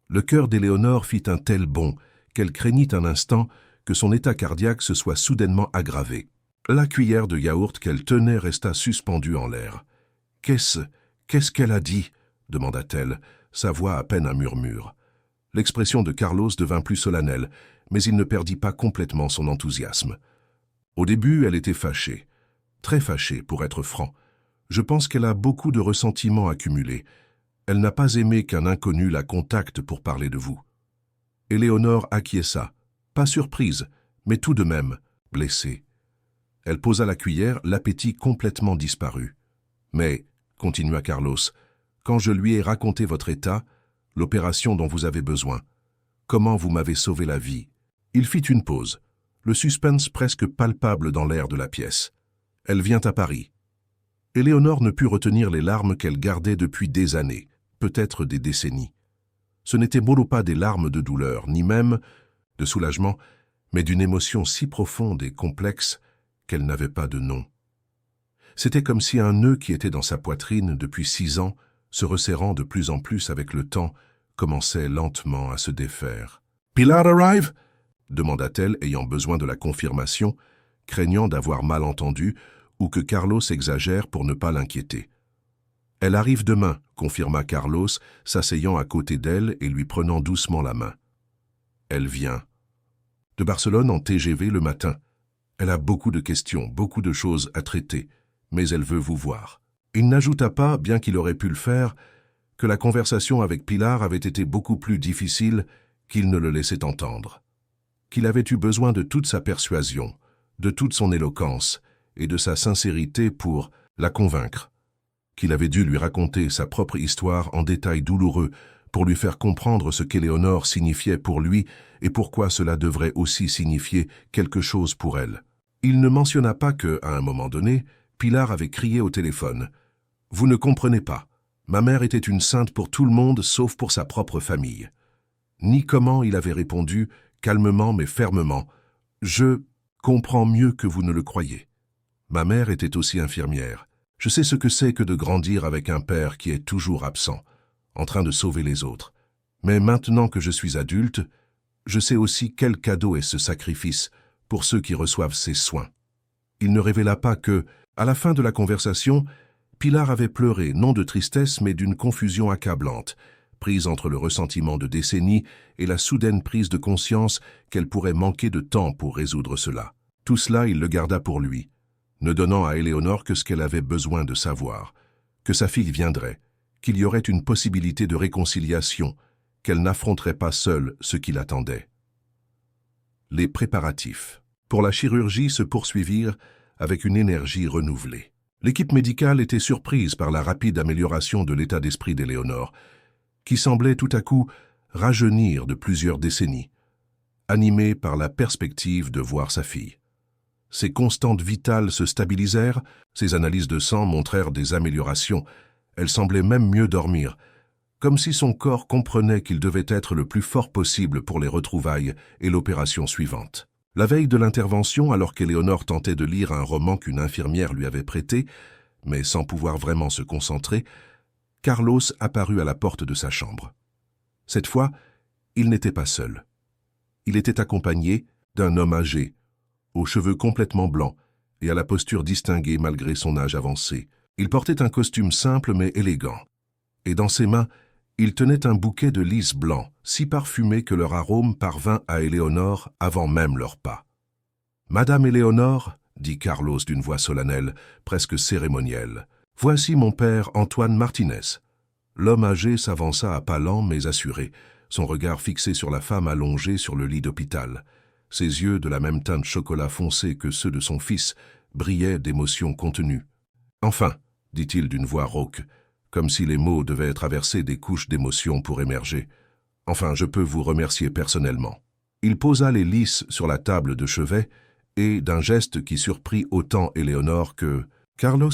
Le cœur d'Éléonore fit un tel bond qu'elle craignit un instant que son état cardiaque se soit soudainement aggravé. La cuillère de yaourt qu'elle tenait resta suspendue en l'air. « Qu'est-ce qu'elle a dit ?» demanda-t-elle, sa voix à peine un murmure. L'expression de Carlos devint plus solennelle, mais il ne perdit pas complètement son enthousiasme. Au début, elle était fâchée. Très fâchée, pour être franc. Je pense qu'elle a beaucoup de ressentiments accumulés. Elle n'a pas aimé qu'un inconnu la contacte pour parler de vous. Éléonore acquiesça, pas surprise, mais tout de même blessée. Elle posa la cuillère, l'appétit complètement disparu. « Mais, » continua Carlos, « quand je lui ai raconté votre état, l'opération dont vous avez besoin, comment vous m'avez sauvé la vie. » Il fit une pause, le suspense presque palpable dans l'air de la pièce. « Elle vient à Paris. » Éléonore ne put retenir les larmes qu'elle gardait depuis des années, peut-être des décennies. Ce n'étaient pas des larmes de douleur, ni même de soulagement, mais d'une émotion si profonde et complexe qu'elle n'avait pas de nom. C'était comme si un nœud qui était dans sa poitrine depuis 6 ans, se resserrant de plus en plus avec le temps, commençait lentement à se défaire. « Pilar arrive ?» demanda-t-elle, ayant besoin de la confirmation, craignant d'avoir mal entendu ou que Carlos exagère pour ne pas l'inquiéter. « Elle arrive demain », confirma Carlos, s'asseyant à côté d'elle et lui prenant doucement la main. « Elle vient. De Barcelone en TGV le matin. Elle a beaucoup de questions, beaucoup de choses à traiter, mais elle veut vous voir. » Il n'ajouta pas, bien qu'il aurait pu le faire, que la conversation avec Pilar avait été beaucoup plus difficile qu'il ne le laissait entendre. Qu'il avait eu besoin de toute sa persuasion, de toute son éloquence et de sa sincérité pour la convaincre. Qu'il avait dû lui raconter sa propre histoire en détails douloureux pour lui faire comprendre ce qu'Éléonore signifiait pour lui et pourquoi cela devrait aussi signifier quelque chose pour elle. Il ne mentionna pas que, à un moment donné, Pilar avait crié au téléphone « Vous ne comprenez pas. Ma mère était une sainte pour tout le monde sauf pour sa propre famille. » Ni comment il avait répondu, calmement mais fermement « Je comprends mieux que vous ne le croyez. Ma mère était aussi infirmière. Je sais ce que c'est que de grandir avec un père qui est toujours absent, en train de sauver les autres. Mais maintenant que je suis adulte, je sais aussi quel cadeau est ce sacrifice pour ceux qui reçoivent ses soins. » Il ne révéla pas que, à la fin de la conversation, Pilar avait pleuré, non de tristesse mais d'une confusion accablante, prise entre le ressentiment de décennies et la soudaine prise de conscience qu'elle pourrait manquer de temps pour résoudre cela. Tout cela, il le garda pour lui, ne donnant à Éléonore que ce qu'elle avait besoin de savoir, que sa fille viendrait, qu'il y aurait une possibilité de réconciliation, qu'elle n'affronterait pas seule ce qui l'attendait. Les préparatifs pour la chirurgie se poursuivirent avec une énergie renouvelée. L'équipe médicale était surprise par la rapide amélioration de l'état d'esprit d'Éléonore, qui semblait tout à coup rajeunir de plusieurs décennies, animée par la perspective de voir sa fille. Ses constantes vitales se stabilisèrent, ses analyses de sang montrèrent des améliorations, elle semblait même mieux dormir, comme si son corps comprenait qu'il devait être le plus fort possible pour les retrouvailles et l'opération suivante. La veille de l'intervention, alors qu'Éléonore tentait de lire un roman qu'une infirmière lui avait prêté, mais sans pouvoir vraiment se concentrer, Carlos apparut à la porte de sa chambre. Cette fois, il n'était pas seul. Il était accompagné d'un homme âgé, aux cheveux complètement blancs et à la posture distinguée malgré son âge avancé. Il portait un costume simple mais élégant, et dans ses mains, il tenait un bouquet de lys blanc, si parfumé que leur arôme parvint à Éléonore avant même leur pas. « Madame Éléonore, » dit Carlos d'une voix solennelle, presque cérémonielle, « voici mon père Antoine Martinez. » L'homme âgé s'avança à pas lents mais assurés, son regard fixé sur la femme allongée sur le lit d'hôpital. Ses yeux, de la même teinte chocolat foncé que ceux de son fils, brillaient d'émotion contenue. « Enfin, » dit-il d'une voix rauque, comme si les mots devaient traverser des couches d'émotion pour émerger. « Enfin, je peux vous remercier personnellement. » Il posa les lys sur la table de chevet et, d'un geste qui surprit autant Éléonore que Carlos,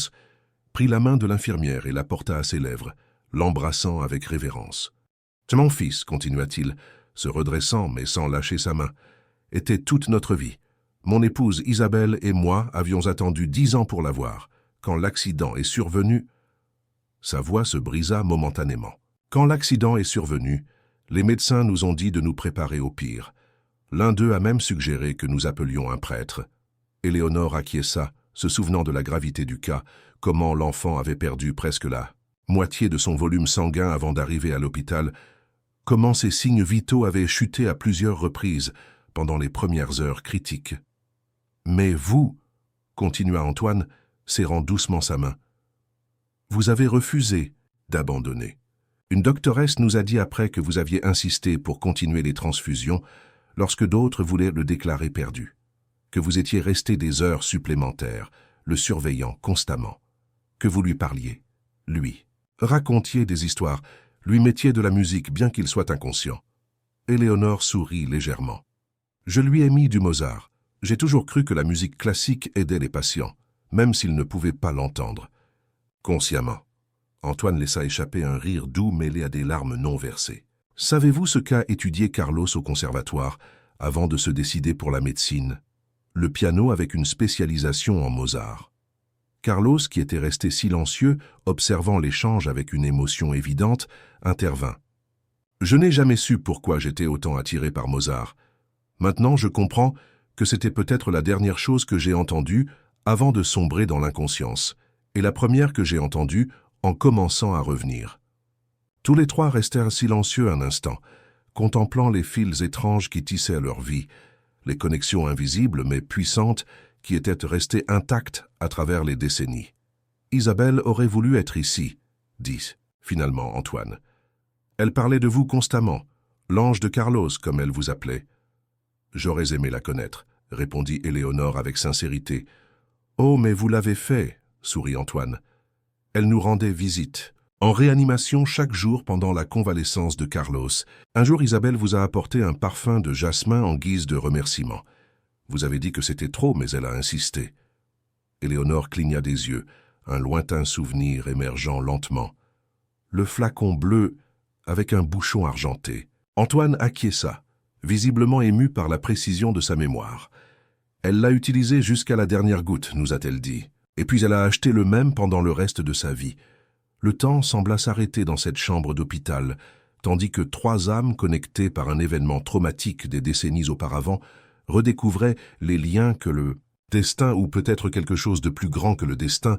prit la main de l'infirmière et la porta à ses lèvres, l'embrassant avec révérence. « C'est mon fils, continua-t-il, se redressant mais sans lâcher sa main, était toute notre vie. Mon épouse Isabelle et moi avions attendu 10 ans pour l'avoir. Quand l'accident est survenu... » Sa voix se brisa momentanément. Quand l'accident est survenu, les médecins nous ont dit de nous préparer au pire. L'un d'eux a même suggéré que nous appelions un prêtre. Éléonore acquiesça, se souvenant de la gravité du cas, comment l'enfant avait perdu presque la moitié de son volume sanguin avant d'arriver à l'hôpital, comment ses signes vitaux avaient chuté à plusieurs reprises pendant les premières heures critiques. « Mais vous, » continua Antoine, serrant doucement sa main, « vous avez refusé d'abandonner. Une doctoresse nous a dit après que vous aviez insisté pour continuer les transfusions lorsque d'autres voulaient le déclarer perdu, que vous étiez resté des heures supplémentaires, le surveillant constamment, que vous lui parliez, lui, racontiez des histoires, lui mettiez de la musique bien qu'il soit inconscient. » Éléonore sourit légèrement. « Je lui ai mis du Mozart. J'ai toujours cru que la musique classique aidait les patients, même s'ils ne pouvaient pas l'entendre. » Consciemment, Antoine laissa échapper un rire doux mêlé à des larmes non versées. Savez-vous ce qu'a étudié Carlos au conservatoire avant de se décider pour la médecine? Le piano avec une spécialisation en Mozart. Carlos, qui était resté silencieux, observant l'échange avec une émotion évidente, intervint. Je n'ai jamais su pourquoi j'étais autant attiré par Mozart. Maintenant, je comprends que c'était peut-être la dernière chose que j'ai entendue avant de sombrer dans l'inconscience, et la première que j'ai entendue en commençant à revenir. Tous les trois restèrent silencieux un instant, contemplant les fils étranges qui tissaient leur vie, les connexions invisibles mais puissantes qui étaient restées intactes à travers les décennies. Isabelle aurait voulu être ici, dit finalement Antoine. Elle parlait de vous constamment, l'ange de Carlos, comme elle vous appelait. J'aurais aimé la connaître, répondit Éléonore avec sincérité. Oh, mais vous l'avez fait, sourit Antoine. Elle nous rendait visite, en réanimation chaque jour pendant la convalescence de Carlos. Un jour, Isabelle vous a apporté un parfum de jasmin en guise de remerciement. Vous avez dit que c'était trop, mais elle a insisté. Éléonore cligna des yeux, un lointain souvenir émergeant lentement. Le flacon bleu avec un bouchon argenté. Antoine acquiesça, visiblement ému par la précision de sa mémoire. Elle l'a utilisé jusqu'à la dernière goutte, nous a-t-elle dit. Et puis elle a acheté le même pendant le reste de sa vie. Le temps sembla s'arrêter dans cette chambre d'hôpital, tandis que trois âmes connectées par un événement traumatique des décennies auparavant redécouvraient les liens que le destin, ou peut-être quelque chose de plus grand que le destin,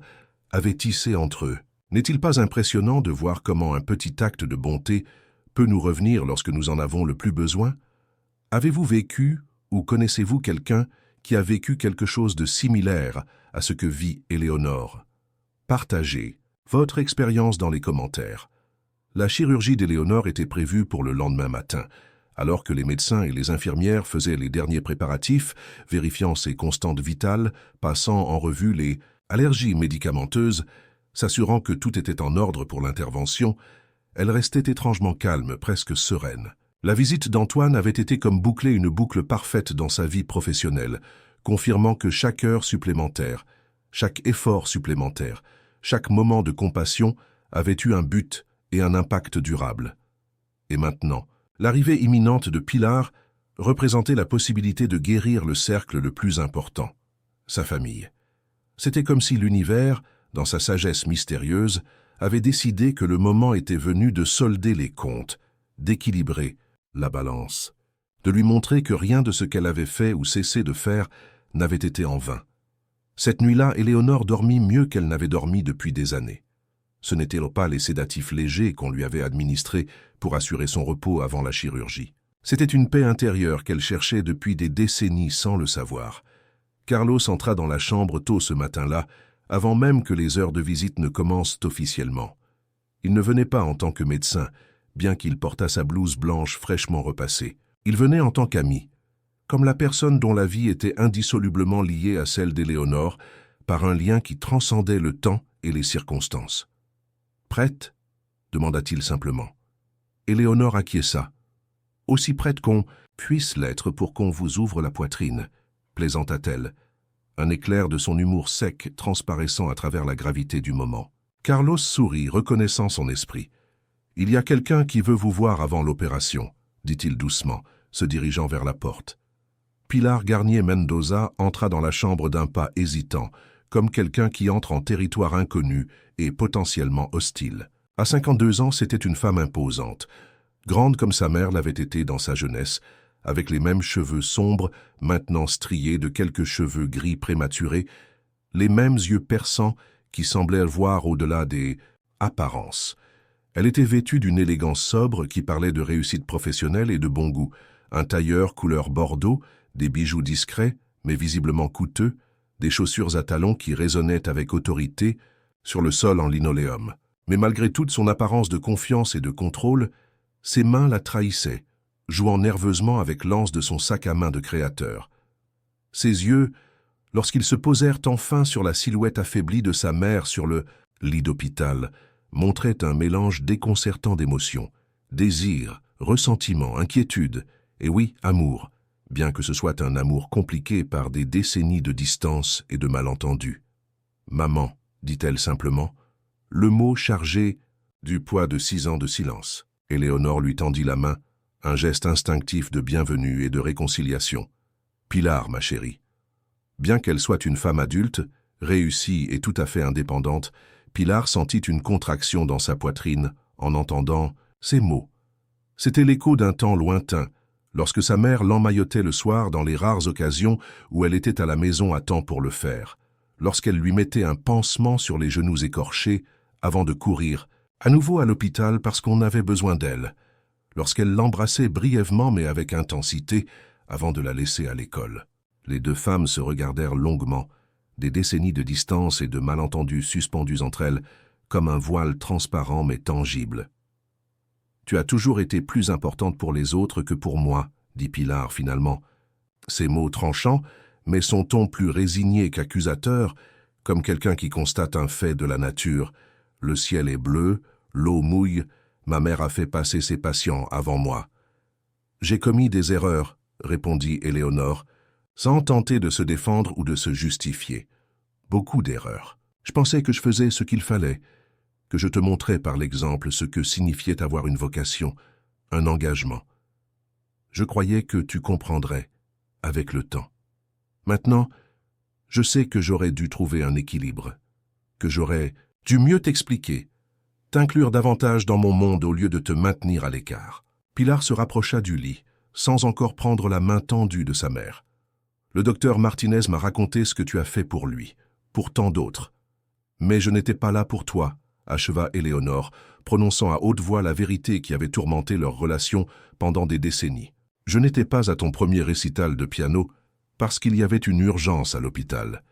avait tissés entre eux. N'est-il pas impressionnant de voir comment un petit acte de bonté peut nous revenir lorsque nous en avons le plus besoin? Avez-vous vécu ou connaissez-vous quelqu'un qui a vécu quelque chose de similaire à ce que vit Éléonore? Partagez votre expérience dans les commentaires. La chirurgie d'Éléonore était prévue pour le lendemain matin, alors que les médecins et les infirmières faisaient les derniers préparatifs, vérifiant ses constantes vitales, passant en revue les allergies médicamenteuses, s'assurant que tout était en ordre pour l'intervention. Elle restait étrangement calme, presque sereine. La visite d'Antoine avait été comme boucler une boucle parfaite dans sa vie professionnelle, confirmant que chaque heure supplémentaire, chaque effort supplémentaire, chaque moment de compassion avait eu un but et un impact durable. Et maintenant, l'arrivée imminente de Pilar représentait la possibilité de guérir le cercle le plus important, sa famille. C'était comme si l'univers, dans sa sagesse mystérieuse, avait décidé que le moment était venu de solder les comptes, d'équilibrer la balance, de lui montrer que rien de ce qu'elle avait fait ou cessé de faire n'avait été en vain. Cette nuit-là, Éléonore dormit mieux qu'elle n'avait dormi depuis des années. Ce n'étaient pas les sédatifs légers qu'on lui avait administrés pour assurer son repos avant la chirurgie. C'était une paix intérieure qu'elle cherchait depuis des décennies sans le savoir. Carlos entra dans la chambre tôt ce matin-là, avant même que les heures de visite ne commencent officiellement. Il ne venait pas en tant que médecin, bien qu'il portât sa blouse blanche fraîchement repassée. Il venait en tant qu'ami, comme la personne dont la vie était indissolublement liée à celle d'Éléonore par un lien qui transcendait le temps et les circonstances. « Prête ?» demanda-t-il simplement. Éléonore acquiesça. « Aussi prête qu'on puisse l'être pour qu'on vous ouvre la poitrine », plaisanta-t-elle, un éclair de son humour sec transparaissant à travers la gravité du moment. Carlos sourit, reconnaissant son esprit. « Il y a quelqu'un qui veut vous voir avant l'opération », dit-il doucement, se dirigeant vers la porte. Pilar Garnier Mendoza entra dans la chambre d'un pas hésitant, comme quelqu'un qui entre en territoire inconnu et potentiellement hostile. À 52 ans, c'était une femme imposante, grande comme sa mère l'avait été dans sa jeunesse, avec les mêmes cheveux sombres, maintenant striés de quelques cheveux gris prématurés, les mêmes yeux perçants qui semblaient voir au-delà des apparences. Elle était vêtue d'une élégance sobre qui parlait de réussite professionnelle et de bon goût, un tailleur couleur bordeaux, des bijoux discrets, mais visiblement coûteux, des chaussures à talons qui résonnaient avec autorité sur le sol en linoléum. Mais malgré toute son apparence de confiance et de contrôle, ses mains la trahissaient, jouant nerveusement avec l'anse de son sac à main de créateur. Ses yeux, lorsqu'ils se posèrent enfin sur la silhouette affaiblie de sa mère sur le lit d'hôpital, montraient un mélange déconcertant d'émotions, désir, ressentiment, inquiétude, et oui, amour, bien que ce soit un amour compliqué par des décennies de distance et de malentendus. « Maman », dit-elle simplement, le mot chargé du poids de 6 ans de silence. Éléonore lui tendit la main, un geste instinctif de bienvenue et de réconciliation. « Pilar, ma chérie. » Bien qu'elle soit une femme adulte, réussie et tout à fait indépendante, Pilar sentit une contraction dans sa poitrine en entendant ces mots. C'était l'écho d'un temps lointain, lorsque sa mère l'emmaillotait le soir dans les rares occasions où elle était à la maison à temps pour le faire, lorsqu'elle lui mettait un pansement sur les genoux écorchés avant de courir, à nouveau à l'hôpital parce qu'on avait besoin d'elle, lorsqu'elle l'embrassait brièvement mais avec intensité avant de la laisser à l'école. Les deux femmes se regardèrent longuement, des décennies de distance et de malentendus suspendus entre elles, comme un voile transparent mais tangible. « Tu as toujours été plus importante pour les autres que pour moi, » dit Pilar finalement. Ces mots tranchants, mais son ton plus résigné qu'accusateur, comme quelqu'un qui constate un fait de la nature. « Le ciel est bleu, l'eau mouille, ma mère a fait passer ses patients avant moi. »« J'ai commis des erreurs, » répondit Éléonore, sans tenter de se défendre ou de se justifier. « Beaucoup d'erreurs. Je pensais que je faisais ce qu'il fallait, que je te montrais par l'exemple ce que signifiait avoir une vocation, un engagement. Je croyais que tu comprendrais, avec le temps. Maintenant, je sais que j'aurais dû trouver un équilibre, que j'aurais dû mieux t'expliquer, t'inclure davantage dans mon monde au lieu de te maintenir à l'écart. » Pilar se rapprocha du lit, sans encore prendre la main tendue de sa mère. « Le docteur Martinez m'a raconté ce que tu as fait pour lui, pour tant d'autres. Mais je n'étais pas là pour toi, » acheva Éléonore, prononçant à haute voix la vérité qui avait tourmenté leur relation pendant des décennies. « Je n'étais pas à ton premier récital de piano parce qu'il y avait une urgence à l'hôpital.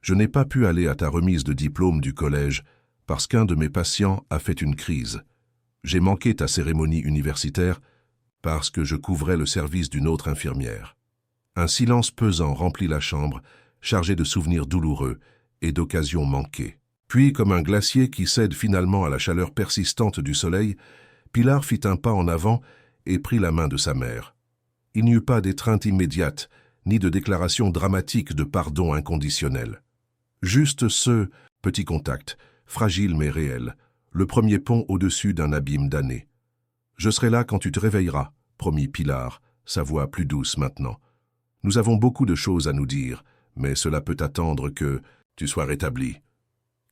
Je n'ai pas pu aller à ta remise de diplôme du collège parce qu'un de mes patients a fait une crise. J'ai manqué ta cérémonie universitaire parce que je couvrais le service d'une autre infirmière. » Un silence pesant remplit la chambre, chargé de souvenirs douloureux et d'occasions manquées. Puis, comme un glacier qui cède finalement à la chaleur persistante du soleil, Pilar fit un pas en avant et prit la main de sa mère. Il n'y eut pas d'étreinte immédiate, ni de déclaration dramatique de pardon inconditionnel. Juste ce petit contact, fragile mais réel, le premier pont au-dessus d'un abîme d'années. « Je serai là quand tu te réveilleras, » promit Pilar, sa voix plus douce maintenant. « Nous avons beaucoup de choses à nous dire, mais cela peut attendre que tu sois rétabli. »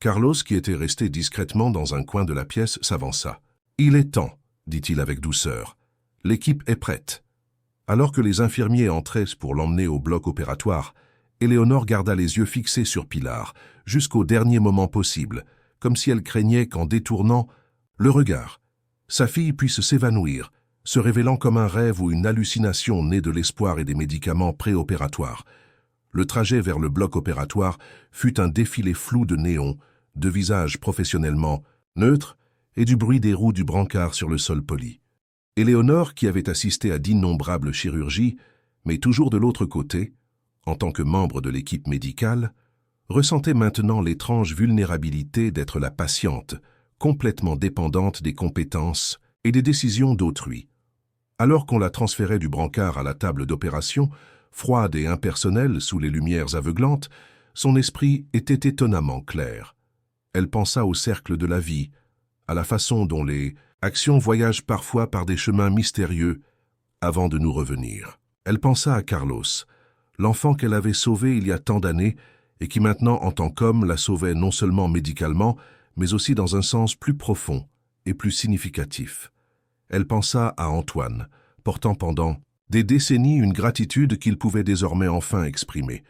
Carlos, qui était resté discrètement dans un coin de la pièce, s'avança. « Il est temps, » dit-il avec douceur. « L'équipe est prête. » Alors que les infirmiers entraient pour l'emmener au bloc opératoire, Éléonore garda les yeux fixés sur Pilar, jusqu'au dernier moment possible, comme si elle craignait qu'en détournant le regard, sa fille puisse s'évanouir, se révélant comme un rêve ou une hallucination née de l'espoir et des médicaments préopératoires. Le trajet vers le bloc opératoire fut un défilé flou de néons, de visages professionnellement neutres et du bruit des roues du brancard sur le sol poli. Éléonore, qui avait assisté à d'innombrables chirurgies, mais toujours de l'autre côté, en tant que membre de l'équipe médicale, ressentait maintenant l'étrange vulnérabilité d'être la patiente, complètement dépendante des compétences et des décisions d'autrui. Alors qu'on la transférait du brancard à la table d'opération, froide et impersonnelle sous les lumières aveuglantes, son esprit était étonnamment clair. Elle pensa au cercle de la vie, à la façon dont les actions voyagent parfois par des chemins mystérieux avant de nous revenir. Elle pensa à Carlos, l'enfant qu'elle avait sauvé il y a tant d'années et qui maintenant, en tant qu'homme, la sauvait non seulement médicalement, mais aussi dans un sens plus profond et plus significatif. Elle pensa à Antoine, portant pendant des décennies une gratitude qu'il pouvait désormais enfin exprimer.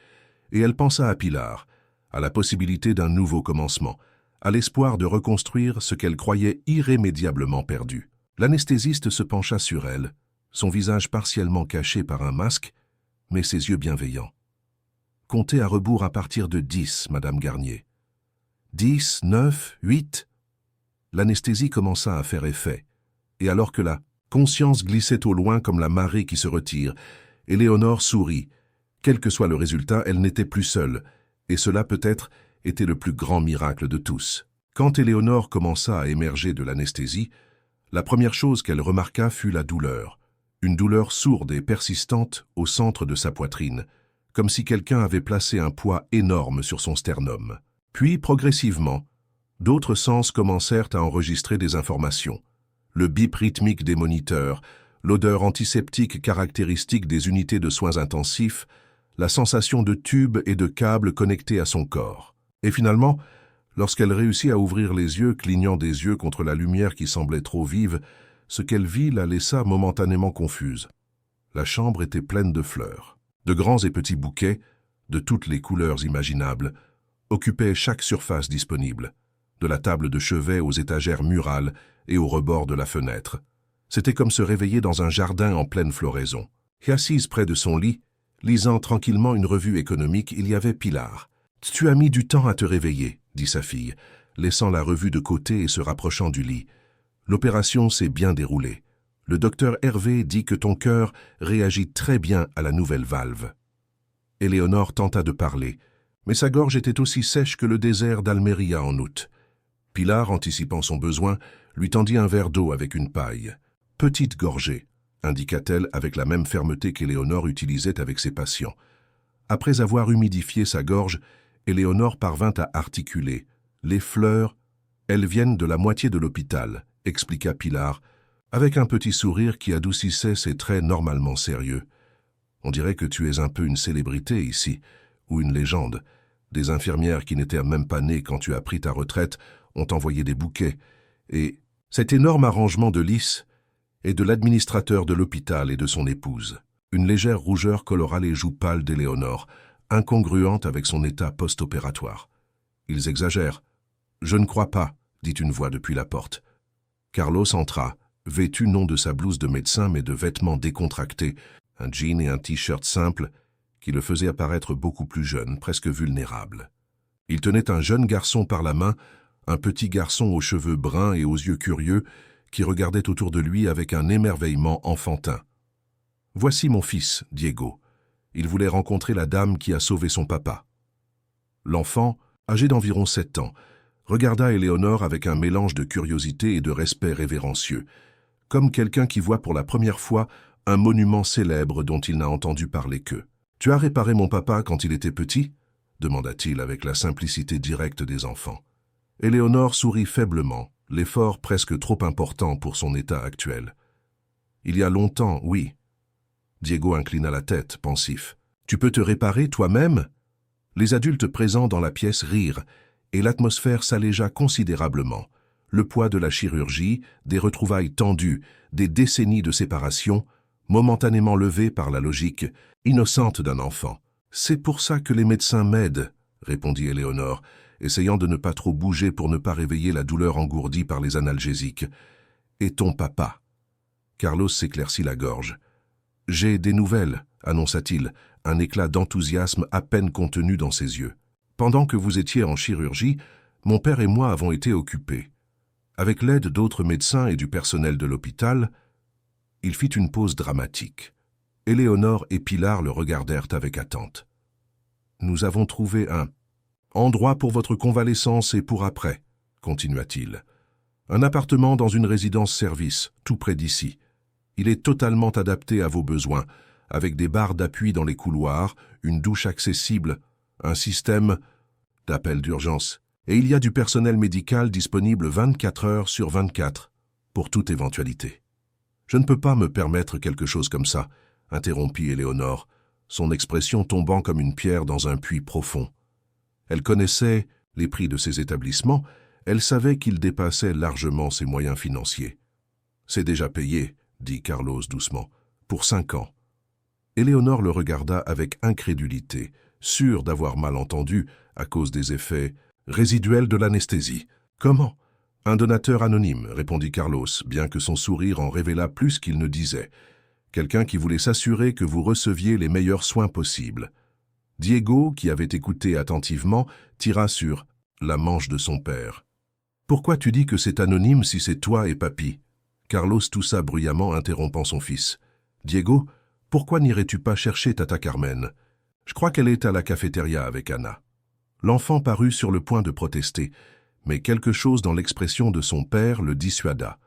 Et elle pensa à Pilar, à la possibilité d'un nouveau commencement, à l'espoir de reconstruire ce qu'elle croyait irrémédiablement perdu. L'anesthésiste se pencha sur elle, son visage partiellement caché par un masque, mais ses yeux bienveillants. « Comptez à rebours à partir de 10, Madame Garnier. »« 10, 9, 8 » L'anesthésie commença à faire effet, et alors que la conscience glissait au loin comme la marée qui se retire, Éléonore sourit. Quel que soit le résultat, elle n'était plus seule, et cela peut-être était le plus grand miracle de tous. Quand Éléonore commença à émerger de l'anesthésie, la première chose qu'elle remarqua fut la douleur, une douleur sourde et persistante au centre de sa poitrine, comme si quelqu'un avait placé un poids énorme sur son sternum. Puis, progressivement, d'autres sens commencèrent à enregistrer des informations. Le bip rythmique des moniteurs, l'odeur antiseptique caractéristique des unités de soins intensifs, la sensation de tubes et de câbles connectés à son corps. Et finalement, lorsqu'elle réussit à ouvrir les yeux, clignant des yeux contre la lumière qui semblait trop vive, ce qu'elle vit la laissa momentanément confuse. La chambre était pleine de fleurs. De grands et petits bouquets, de toutes les couleurs imaginables, occupaient chaque surface disponible, de la table de chevet aux étagères murales et au rebord de la fenêtre. C'était comme se réveiller dans un jardin en pleine floraison. Et assise près de son lit, lisant tranquillement une revue économique, il y avait Pilar. « Tu as mis du temps à te réveiller », dit sa fille, laissant la revue de côté et se rapprochant du lit. « L'opération s'est bien déroulée. Le docteur Hervé dit que ton cœur réagit très bien à la nouvelle valve. » Éléonore tenta de parler, mais sa gorge était aussi sèche que le désert d'Almeria en août. Pilar, anticipant son besoin, lui tendit un verre d'eau avec une paille. « Petite gorgée », indiqua-t-elle avec la même fermeté qu'Éléonore utilisait avec ses patients. Après avoir humidifié sa gorge, Éléonore parvint à articuler. « Les fleurs, elles viennent de la moitié de l'hôpital », expliqua Pilar, avec un petit sourire qui adoucissait ses traits normalement sérieux. « On dirait que tu es un peu une célébrité ici, ou une légende. Des infirmières qui n'étaient même pas nées quand tu as pris ta retraite ont envoyé des bouquets. Et cet énorme arrangement de lys est de l'administrateur de l'hôpital et de son épouse. » Une légère rougeur colora les joues pâles d'Éléonore, incongruente avec son état post-opératoire. « Ils exagèrent. »« Je ne crois pas, » dit une voix depuis la porte. Carlos entra, vêtu non de sa blouse de médecin mais de vêtements décontractés, un jean et un t-shirt simple qui le faisaient apparaître beaucoup plus jeune, presque vulnérable. Il tenait un jeune garçon par la main, un petit garçon aux cheveux bruns et aux yeux curieux, qui regardait autour de lui avec un émerveillement enfantin. « Voici mon fils, Diego. Il voulait rencontrer la dame qui a sauvé son papa. » L'enfant, âgé d'environ 7 ans, regarda Éléonore avec un mélange de curiosité et de respect révérencieux, comme quelqu'un qui voit pour la première fois un monument célèbre dont il n'a entendu parler qu'eux. « Tu as réparé mon papa quand il était petit ?» demanda-t-il avec la simplicité directe des enfants. Éléonore sourit faiblement, l'effort presque trop important pour son état actuel. « Il y a longtemps, oui. » Diego inclina la tête, pensif. « Tu peux te réparer toi-même » Les adultes présents dans la pièce rirent, et l'atmosphère s'allégea considérablement. Le poids de la chirurgie, des retrouvailles tendues, des décennies de séparation, momentanément levées par la logique innocente d'un enfant. « C'est pour ça que les médecins m'aident, » répondit Éléonore, essayant de ne pas trop bouger pour ne pas réveiller la douleur engourdie par les analgésiques. « Et ton papa ?» Carlos s'éclaircit la gorge. « J'ai des nouvelles, » annonça-t-il, un éclat d'enthousiasme à peine contenu dans ses yeux. « Pendant que vous étiez en chirurgie, mon père et moi avons été occupés. Avec l'aide d'autres médecins et du personnel de l'hôpital, » il fit une pause dramatique. Éléonore et Pilar le regardèrent avec attente. « Nous avons trouvé un endroit pour votre convalescence et pour après, » continua-t-il. « Un appartement dans une résidence-service, tout près d'ici. Il est totalement adapté à vos besoins, avec des barres d'appui dans les couloirs, une douche accessible, un système d'appel d'urgence. Et il y a du personnel médical disponible 24 heures sur 24, pour toute éventualité. »« Je ne peux pas me permettre quelque chose comme ça, » interrompit Éléonore, son expression tombant comme une pierre dans un puits profond. Elle connaissait les prix de ces établissements, elle savait qu'ils dépassaient largement ses moyens financiers. « C'est déjà payé, » dit Carlos doucement, « pour 5 ans. » Éléonore le regarda avec incrédulité, sûre d'avoir mal entendu à cause des effets résiduels de l'anesthésie. « Comment ?»« Un donateur anonyme, » répondit Carlos, bien que son sourire en révéla plus qu'il ne disait. « Quelqu'un qui voulait s'assurer que vous receviez les meilleurs soins possibles. » Diego, qui avait écouté attentivement, tira sur la manche de son père. « Pourquoi tu dis que c'est anonyme si c'est toi et papy ?» Carlos toussa bruyamment, interrompant son fils. « Diego, pourquoi n'irais-tu pas chercher Tata Carmen? Je crois qu'elle est à la cafétéria avec Anna. » L'enfant parut sur le point de protester, mais quelque chose dans l'expression de son père le dissuada.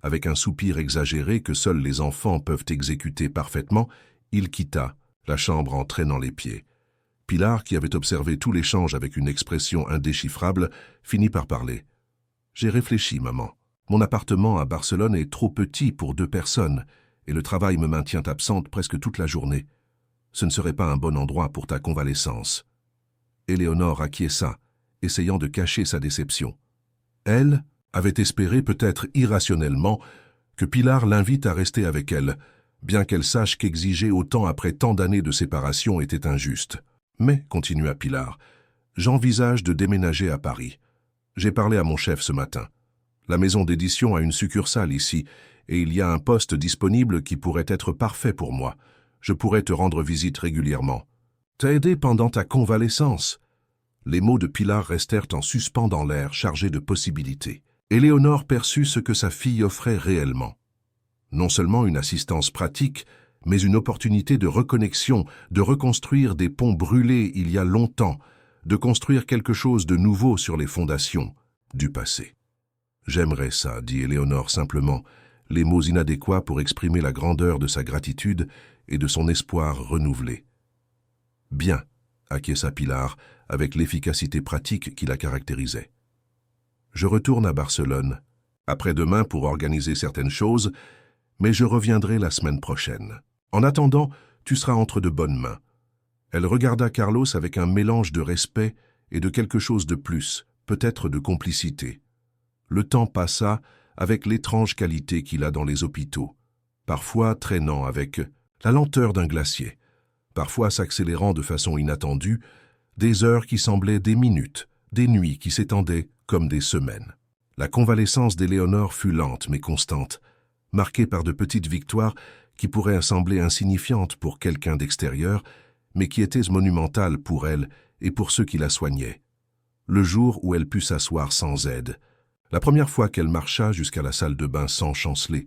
Avec un soupir exagéré que seuls les enfants peuvent exécuter parfaitement, il quitta la chambre en traînant les pieds. Pilar, qui avait observé tout l'échange avec une expression indéchiffrable, finit par parler. « J'ai réfléchi, maman. Mon appartement à Barcelone est trop petit pour 2 personnes et le travail me maintient absente presque toute la journée. Ce ne serait pas un bon endroit pour ta convalescence. » Éléonore acquiesça, essayant de cacher sa déception. Elle avait espéré, peut-être irrationnellement, que Pilar l'invite à rester avec elle, bien qu'elle sache qu'exiger autant après tant d'années de séparation était injuste. « Mais, continua Pilar, j'envisage de déménager à Paris. J'ai parlé à mon chef ce matin. La maison d'édition a une succursale ici, et il y a un poste disponible qui pourrait être parfait pour moi. Je pourrais te rendre visite régulièrement. T'aider pendant ta convalescence. » Les mots de Pilar restèrent en suspens dans l'air, chargés de possibilités. Éléonore perçut ce que sa fille offrait réellement. Non seulement une assistance pratique, mais une opportunité de reconnexion, de reconstruire des ponts brûlés il y a longtemps, de construire quelque chose de nouveau sur les fondations du passé. « J'aimerais ça, » dit Éléonore simplement, les mots inadéquats pour exprimer la grandeur de sa gratitude et de son espoir renouvelé. « Bien, » acquiesça Pilar, avec l'efficacité pratique qui la caractérisait. « Je retourne à Barcelone, après-demain pour organiser certaines choses, mais je reviendrai la semaine prochaine. En attendant, tu seras entre de bonnes mains. » Elle regarda Carlos avec un mélange de respect et de quelque chose de plus, peut-être de complicité. Le temps passa avec l'étrange qualité qu'il a dans les hôpitaux, parfois traînant avec la lenteur d'un glacier, parfois s'accélérant de façon inattendue, des heures qui semblaient des minutes, des nuits qui s'étendaient comme des semaines. La convalescence d'Éléonore fut lente mais constante, marquée par de petites victoires qui pourraient sembler insignifiantes pour quelqu'un d'extérieur, mais qui étaient monumentales pour elle et pour ceux qui la soignaient. Le jour où elle put s'asseoir sans aide, la première fois qu'elle marcha jusqu'à la salle de bain sans chanceler,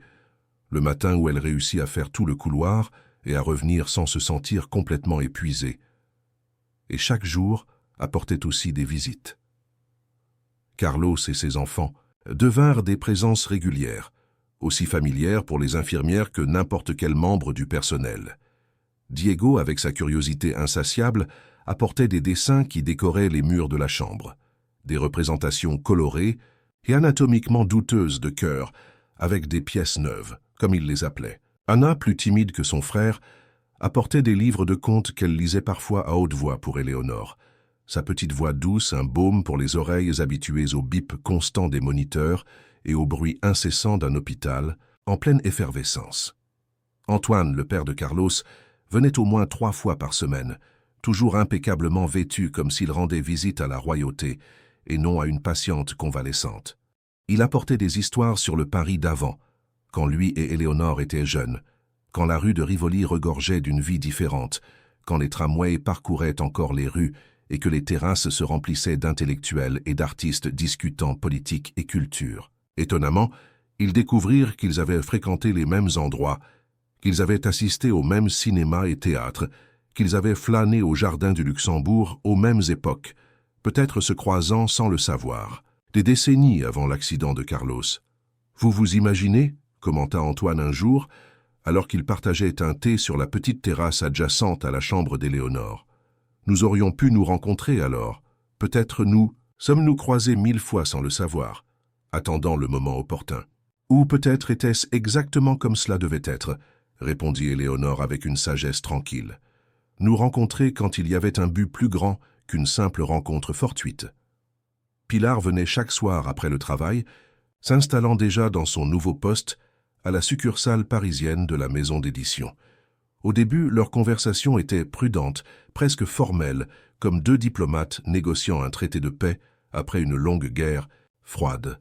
le matin où elle réussit à faire tout le couloir et à revenir sans se sentir complètement épuisée. Et chaque jour apportait aussi des visites. Carlos et ses enfants devinrent des présences régulières, aussi familières pour les infirmières que n'importe quel membre du personnel. Diego, avec sa curiosité insatiable, apportait des dessins qui décoraient les murs de la chambre, des représentations colorées et anatomiquement douteuses de cœur, avec des pièces neuves, comme il les appelait. Anna, plus timide que son frère, apportait des livres de contes qu'elle lisait parfois à haute voix pour Éléonore. Sa petite voix douce, un baume pour les oreilles habituées au bip constant des moniteurs et au bruit incessant d'un hôpital, en pleine effervescence. Antoine, le père de Carlos, venait au moins 3 fois par semaine, toujours impeccablement vêtu comme s'il rendait visite à la royauté et non à une patiente convalescente. Il apportait des histoires sur le Paris d'avant, quand lui et Éléonore étaient jeunes, quand la rue de Rivoli regorgeait d'une vie différente, quand les tramways parcouraient encore les rues et que les terrasses se remplissaient d'intellectuels et d'artistes discutant politique et culture. Étonnamment, ils découvrirent qu'ils avaient fréquenté les mêmes endroits, qu'ils avaient assisté aux mêmes cinémas et théâtres, qu'ils avaient flâné au jardin du Luxembourg aux mêmes époques, peut-être se croisant sans le savoir, des décennies avant l'accident de Carlos. « Vous vous imaginez ?» commenta Antoine un jour, alors qu'il partageait un thé sur la petite terrasse adjacente à la chambre d'Éléonore. « Nous aurions pu nous rencontrer alors. Peut-être sommes-nous croisés 1000 fois sans le savoir, attendant le moment opportun. Ou peut-être était-ce exactement comme cela devait être, répondit Éléonore avec une sagesse tranquille. Nous rencontrer quand il y avait un but plus grand qu'une simple rencontre fortuite. Pilar venait chaque soir après le travail, s'installant déjà dans son nouveau poste à la succursale parisienne de la maison d'édition. Au début, leur conversation était prudente, presque formelle, comme 2 diplomates négociant un traité de paix après une longue guerre froide.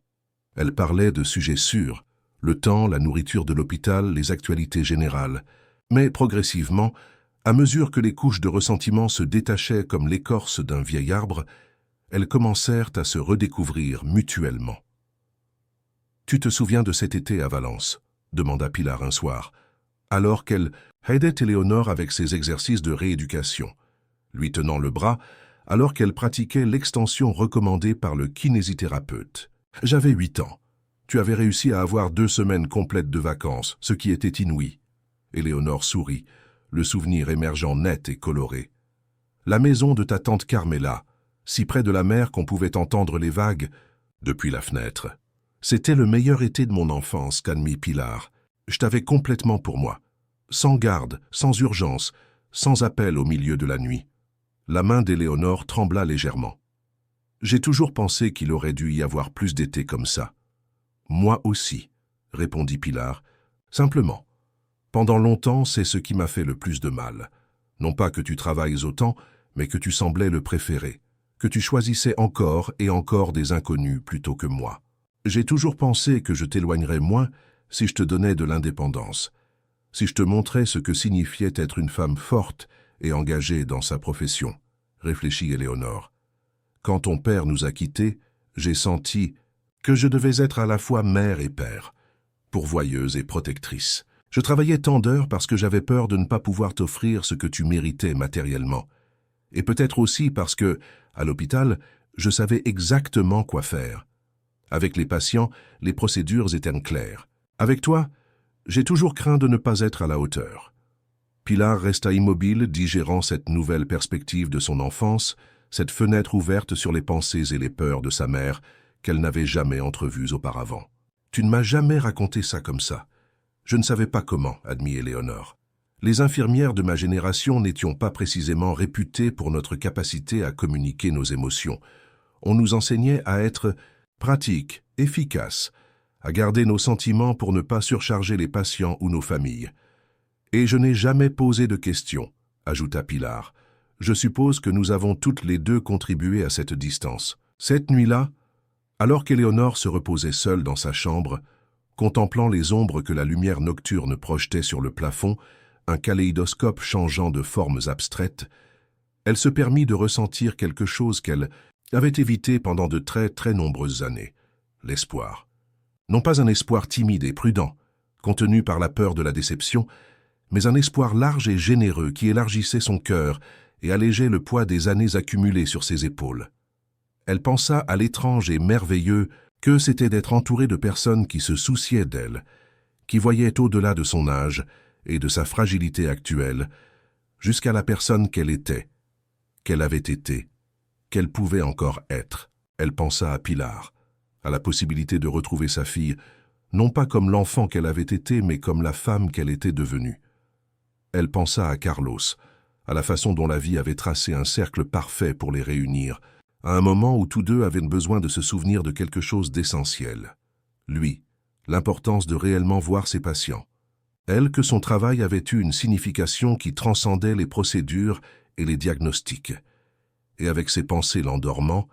Elle parlait de sujets sûrs, le temps, la nourriture de l'hôpital, les actualités générales. Mais progressivement, à mesure que les couches de ressentiment se détachaient comme l'écorce d'un vieil arbre, elles commencèrent à se redécouvrir mutuellement. « Tu te souviens de cet été à Valence ?» demanda Pilar un soir, alors qu'elle aidait Éléonore avec ses exercices de rééducation, lui tenant le bras alors qu'elle pratiquait l'extension recommandée par le kinésithérapeute. « J'avais 8 ans. Tu avais réussi à avoir 2 semaines complètes de vacances, ce qui était inouï. » Éléonore sourit, le souvenir émergeant net et coloré. « La maison de ta tante Carmela, si près de la mer qu'on pouvait entendre les vagues depuis la fenêtre. C'était le meilleur été de mon enfance, qu'admit Pilar. Je t'avais complètement pour moi. Sans garde, sans urgence, sans appel au milieu de la nuit. La main d'Éléonore trembla légèrement. J'ai toujours pensé qu'il aurait dû y avoir plus d'été comme ça. Moi aussi, répondit Pilar. Simplement. Pendant longtemps, c'est ce qui m'a fait le plus de mal. Non pas que tu travailles autant, mais que tu semblais le préférer, que tu choisissais encore et encore des inconnus plutôt que moi. J'ai toujours pensé que je t'éloignerais moins si je te donnais de l'indépendance, si je te montrais ce que signifiait être une femme forte et engagée dans sa profession, réfléchit Éléonore. Quand ton père nous a quittés, j'ai senti que je devais être à la fois mère et père, pourvoyeuse et protectrice. Je travaillais tant d'heures parce que j'avais peur de ne pas pouvoir t'offrir ce que tu méritais matériellement. Et peut-être aussi parce que, à l'hôpital, je savais exactement quoi faire. Avec les patients, les procédures étaient claires. Avec toi, j'ai toujours craint de ne pas être à la hauteur. Pilar resta immobile, digérant cette nouvelle perspective de son enfance, cette fenêtre ouverte sur les pensées et les peurs de sa mère, qu'elle n'avait jamais entrevues auparavant. « Tu ne m'as jamais raconté ça comme ça. Je ne savais pas comment, » admit Éléonore. Les infirmières de ma génération n'étions pas précisément réputées pour notre capacité à communiquer nos émotions. On nous enseignait à être pratiques, efficaces, à garder nos sentiments pour ne pas surcharger les patients ou nos familles. Et je n'ai jamais posé de questions, ajouta Pilar. Je suppose que nous avons toutes les deux contribué à cette distance. Cette nuit-là, alors qu'Éléonore se reposait seule dans sa chambre, contemplant les ombres que la lumière nocturne projetait sur le plafond, un kaléidoscope changeant de formes abstraites, elle se permit de ressentir quelque chose qu'elle avait évité pendant de très nombreuses années, l'espoir. Non pas un espoir timide et prudent, contenu par la peur de la déception, mais un espoir large et généreux qui élargissait son cœur et allégeait le poids des années accumulées sur ses épaules. Elle pensa à l'étrange et merveilleux que c'était d'être entourée de personnes qui se souciaient d'elle, qui voyaient au-delà de son âge et de sa fragilité actuelle, jusqu'à la personne qu'elle était, qu'elle avait été, qu'elle pouvait encore être. Elle pensa à Pilar, à la possibilité de retrouver sa fille, non pas comme l'enfant qu'elle avait été, mais comme la femme qu'elle était devenue. Elle pensa à Carlos, à la façon dont la vie avait tracé un cercle parfait pour les réunir, à un moment où tous deux avaient besoin de se souvenir de quelque chose d'essentiel. Lui, l'importance de réellement voir ses patients. Elle, que son travail avait eu une signification qui transcendait les procédures et les diagnostics. Et avec ses pensées l'endormant,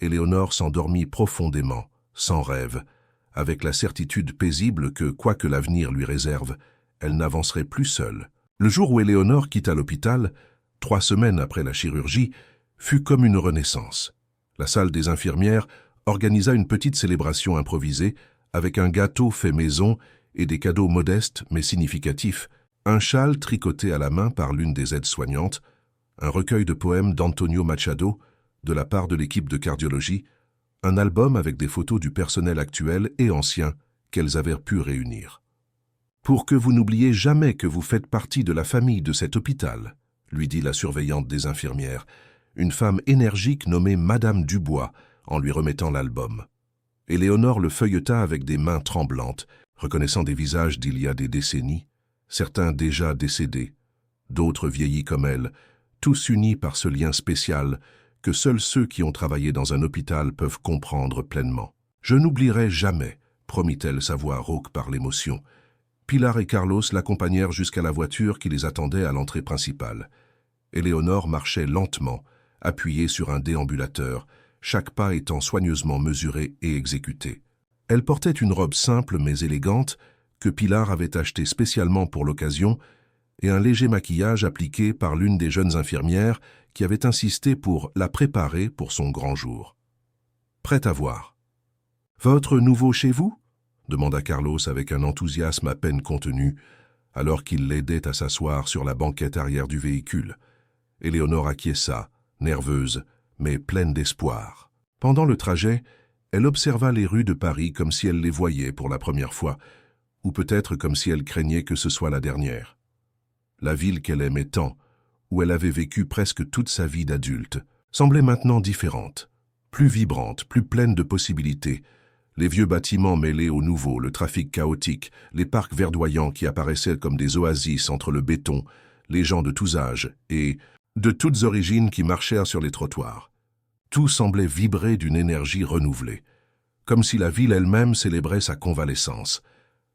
Éléonore s'endormit profondément, sans rêve, avec la certitude paisible que, quoi que l'avenir lui réserve, elle n'avancerait plus seule. Le jour où Éléonore quitta l'hôpital, 3 semaines après la chirurgie, fut comme une renaissance. La salle des infirmières organisa une petite célébration improvisée avec un gâteau fait maison et des cadeaux modestes mais significatifs, un châle tricoté à la main par l'une des aides-soignantes, un recueil de poèmes d'Antonio Machado de la part de l'équipe de cardiologie, un album avec des photos du personnel actuel et ancien qu'elles avaient pu réunir. « Pour que vous n'oubliez jamais que vous faites partie de la famille de cet hôpital », lui dit la surveillante des infirmières, une femme énergique nommée Madame Dubois, en lui remettant l'album. Éléonore le feuilleta avec des mains tremblantes, reconnaissant des visages d'il y a des décennies, certains déjà décédés, d'autres vieillis comme elle, tous unis par ce lien spécial que seuls ceux qui ont travaillé dans un hôpital peuvent comprendre pleinement. « Je n'oublierai jamais », promit-elle sa voix rauque par l'émotion. Pilar et Carlos l'accompagnèrent jusqu'à la voiture qui les attendait à l'entrée principale. Éléonore marchait lentement, appuyée sur un déambulateur, chaque pas étant soigneusement mesuré et exécuté. Elle portait une robe simple mais élégante que Pilar avait achetée spécialement pour l'occasion et un léger maquillage appliqué par l'une des jeunes infirmières qui avait insisté pour la préparer pour son grand jour. « Prête à voir. »« Votre nouveau chez vous ?» demanda Carlos avec un enthousiasme à peine contenu, alors qu'il l'aidait à s'asseoir sur la banquette arrière du véhicule. Éléonore acquiesça, nerveuse, mais pleine d'espoir. Pendant le trajet, elle observa les rues de Paris comme si elle les voyait pour la première fois, ou peut-être comme si elle craignait que ce soit la dernière. La ville qu'elle aimait tant, où elle avait vécu presque toute sa vie d'adulte, semblait maintenant différente, plus vibrante, plus pleine de possibilités, Les vieux bâtiments mêlés aux nouveaux, le trafic chaotique, les parcs verdoyants qui apparaissaient comme des oasis entre le béton, les gens de tous âges et de toutes origines qui marchèrent sur les trottoirs. Tout semblait vibrer d'une énergie renouvelée, comme si la ville elle-même célébrait sa convalescence.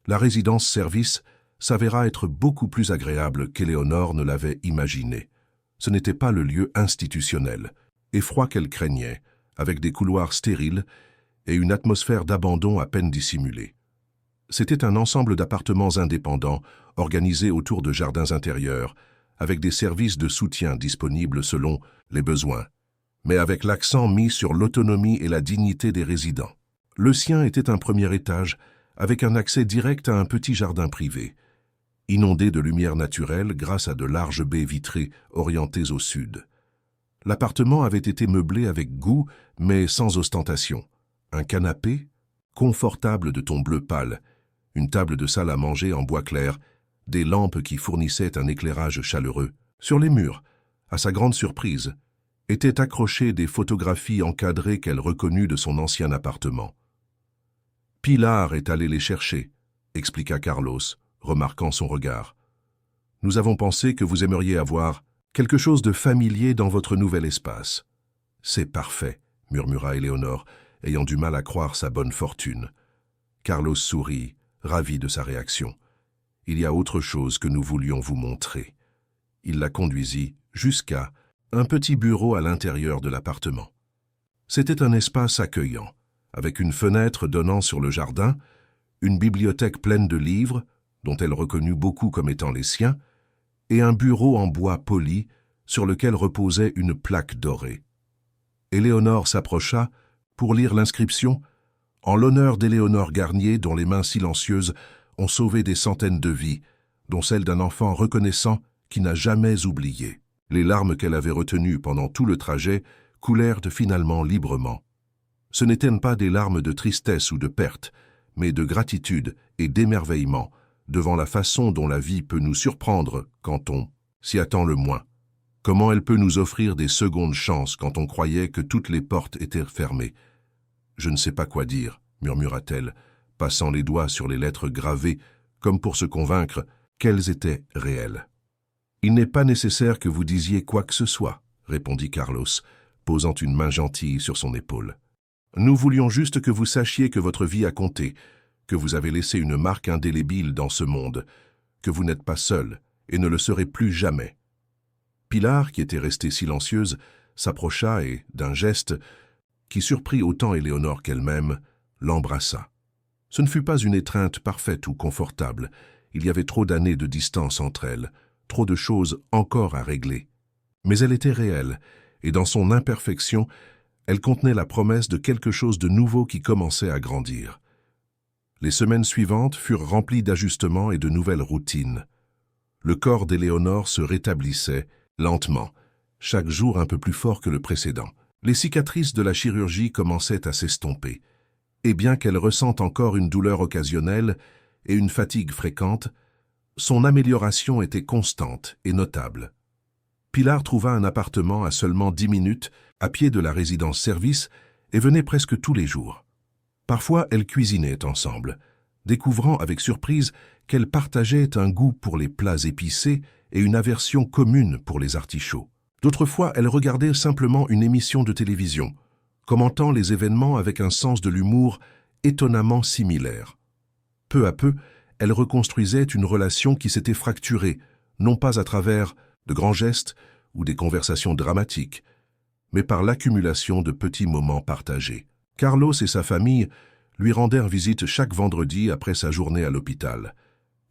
La résidence-service s'avéra être beaucoup plus agréable qu'Éléonore ne l'avait imaginé. Ce n'était pas le lieu institutionnel, effroi qu'elle craignait, avec des couloirs stériles et une atmosphère d'abandon à peine dissimulée. C'était un ensemble d'appartements indépendants, organisés autour de jardins intérieurs, avec des services de soutien disponibles selon les besoins, mais avec l'accent mis sur l'autonomie et la dignité des résidents. Le sien était un premier étage, avec un accès direct à un petit jardin privé, inondé de lumière naturelle grâce à de larges baies vitrées orientées au sud. L'appartement avait été meublé avec goût, mais sans ostentation. Un canapé, confortable de ton bleu pâle, une table de salle à manger en bois clair, des lampes qui fournissaient un éclairage chaleureux. Sur les murs, à sa grande surprise, étaient accrochées des photographies encadrées qu'elle reconnut de son ancien appartement. « Pilar est allé les chercher », expliqua Carlos, remarquant son regard. « Nous avons pensé que vous aimeriez avoir quelque chose de familier dans votre nouvel espace. »« C'est parfait », murmura Éléonore, ayant du mal à croire sa bonne fortune. Carlos sourit, ravi de sa réaction. « Il y a autre chose que nous voulions vous montrer. » Il la conduisit jusqu'à un petit bureau à l'intérieur de l'appartement. C'était un espace accueillant, avec une fenêtre donnant sur le jardin, une bibliothèque pleine de livres, dont elle reconnut beaucoup comme étant les siens, et un bureau en bois poli sur lequel reposait une plaque dorée. Éléonore s'approcha pour lire l'inscription « En l'honneur d'Éléonore Garnier, dont les mains silencieuses ont sauvé des centaines de vies, dont celle d'un enfant reconnaissant qui n'a jamais oublié. » Les larmes qu'elle avait retenues pendant tout le trajet coulèrent finalement librement. Ce n'étaient pas des larmes de tristesse ou de perte, mais de gratitude et d'émerveillement devant la façon dont la vie peut nous surprendre quand on s'y attend le moins. Comment elle peut nous offrir des secondes chances quand on croyait que toutes les portes étaient fermées. « Je ne sais pas quoi dire », murmura-t-elle, passant les doigts sur les lettres gravées comme pour se convaincre qu'elles étaient réelles. « Il n'est pas nécessaire que vous disiez quoi que ce soit, » répondit Carlos, posant une main gentille sur son épaule. « Nous voulions juste que vous sachiez que votre vie a compté, que vous avez laissé une marque indélébile dans ce monde, que vous n'êtes pas seul et ne le serez plus jamais. » Pilar, qui était restée silencieuse, s'approcha et, d'un geste qui surprit autant Éléonore qu'elle-même, l'embrassa. Ce ne fut pas une étreinte parfaite ou confortable, il y avait trop d'années de distance entre elles, trop de choses encore à régler. Mais elle était réelle, et dans son imperfection, elle contenait la promesse de quelque chose de nouveau qui commençait à grandir. Les semaines suivantes furent remplies d'ajustements et de nouvelles routines. Le corps d'Éléonore se rétablissait, lentement, chaque jour un peu plus fort que le précédent. Les cicatrices de la chirurgie commençaient à s'estomper, et bien qu'elle ressente encore une douleur occasionnelle et une fatigue fréquente, son amélioration était constante et notable. Pilar trouva un appartement à seulement 10 minutes, à pied de la résidence-service, et venait presque tous les jours. Parfois, elles cuisinaient ensemble, découvrant avec surprise qu'elles partageaient un goût pour les plats épicés et une aversion commune pour les artichauts. D'autres fois, elles regardaient simplement une émission de télévision, commentant les événements avec un sens de l'humour étonnamment similaire. Peu à peu, elles reconstruisaient une relation qui s'était fracturée, non pas à travers de grands gestes ou des conversations dramatiques, mais par l'accumulation de petits moments partagés. Carlos et sa famille lui rendèrent visite chaque vendredi après sa journée à l'hôpital.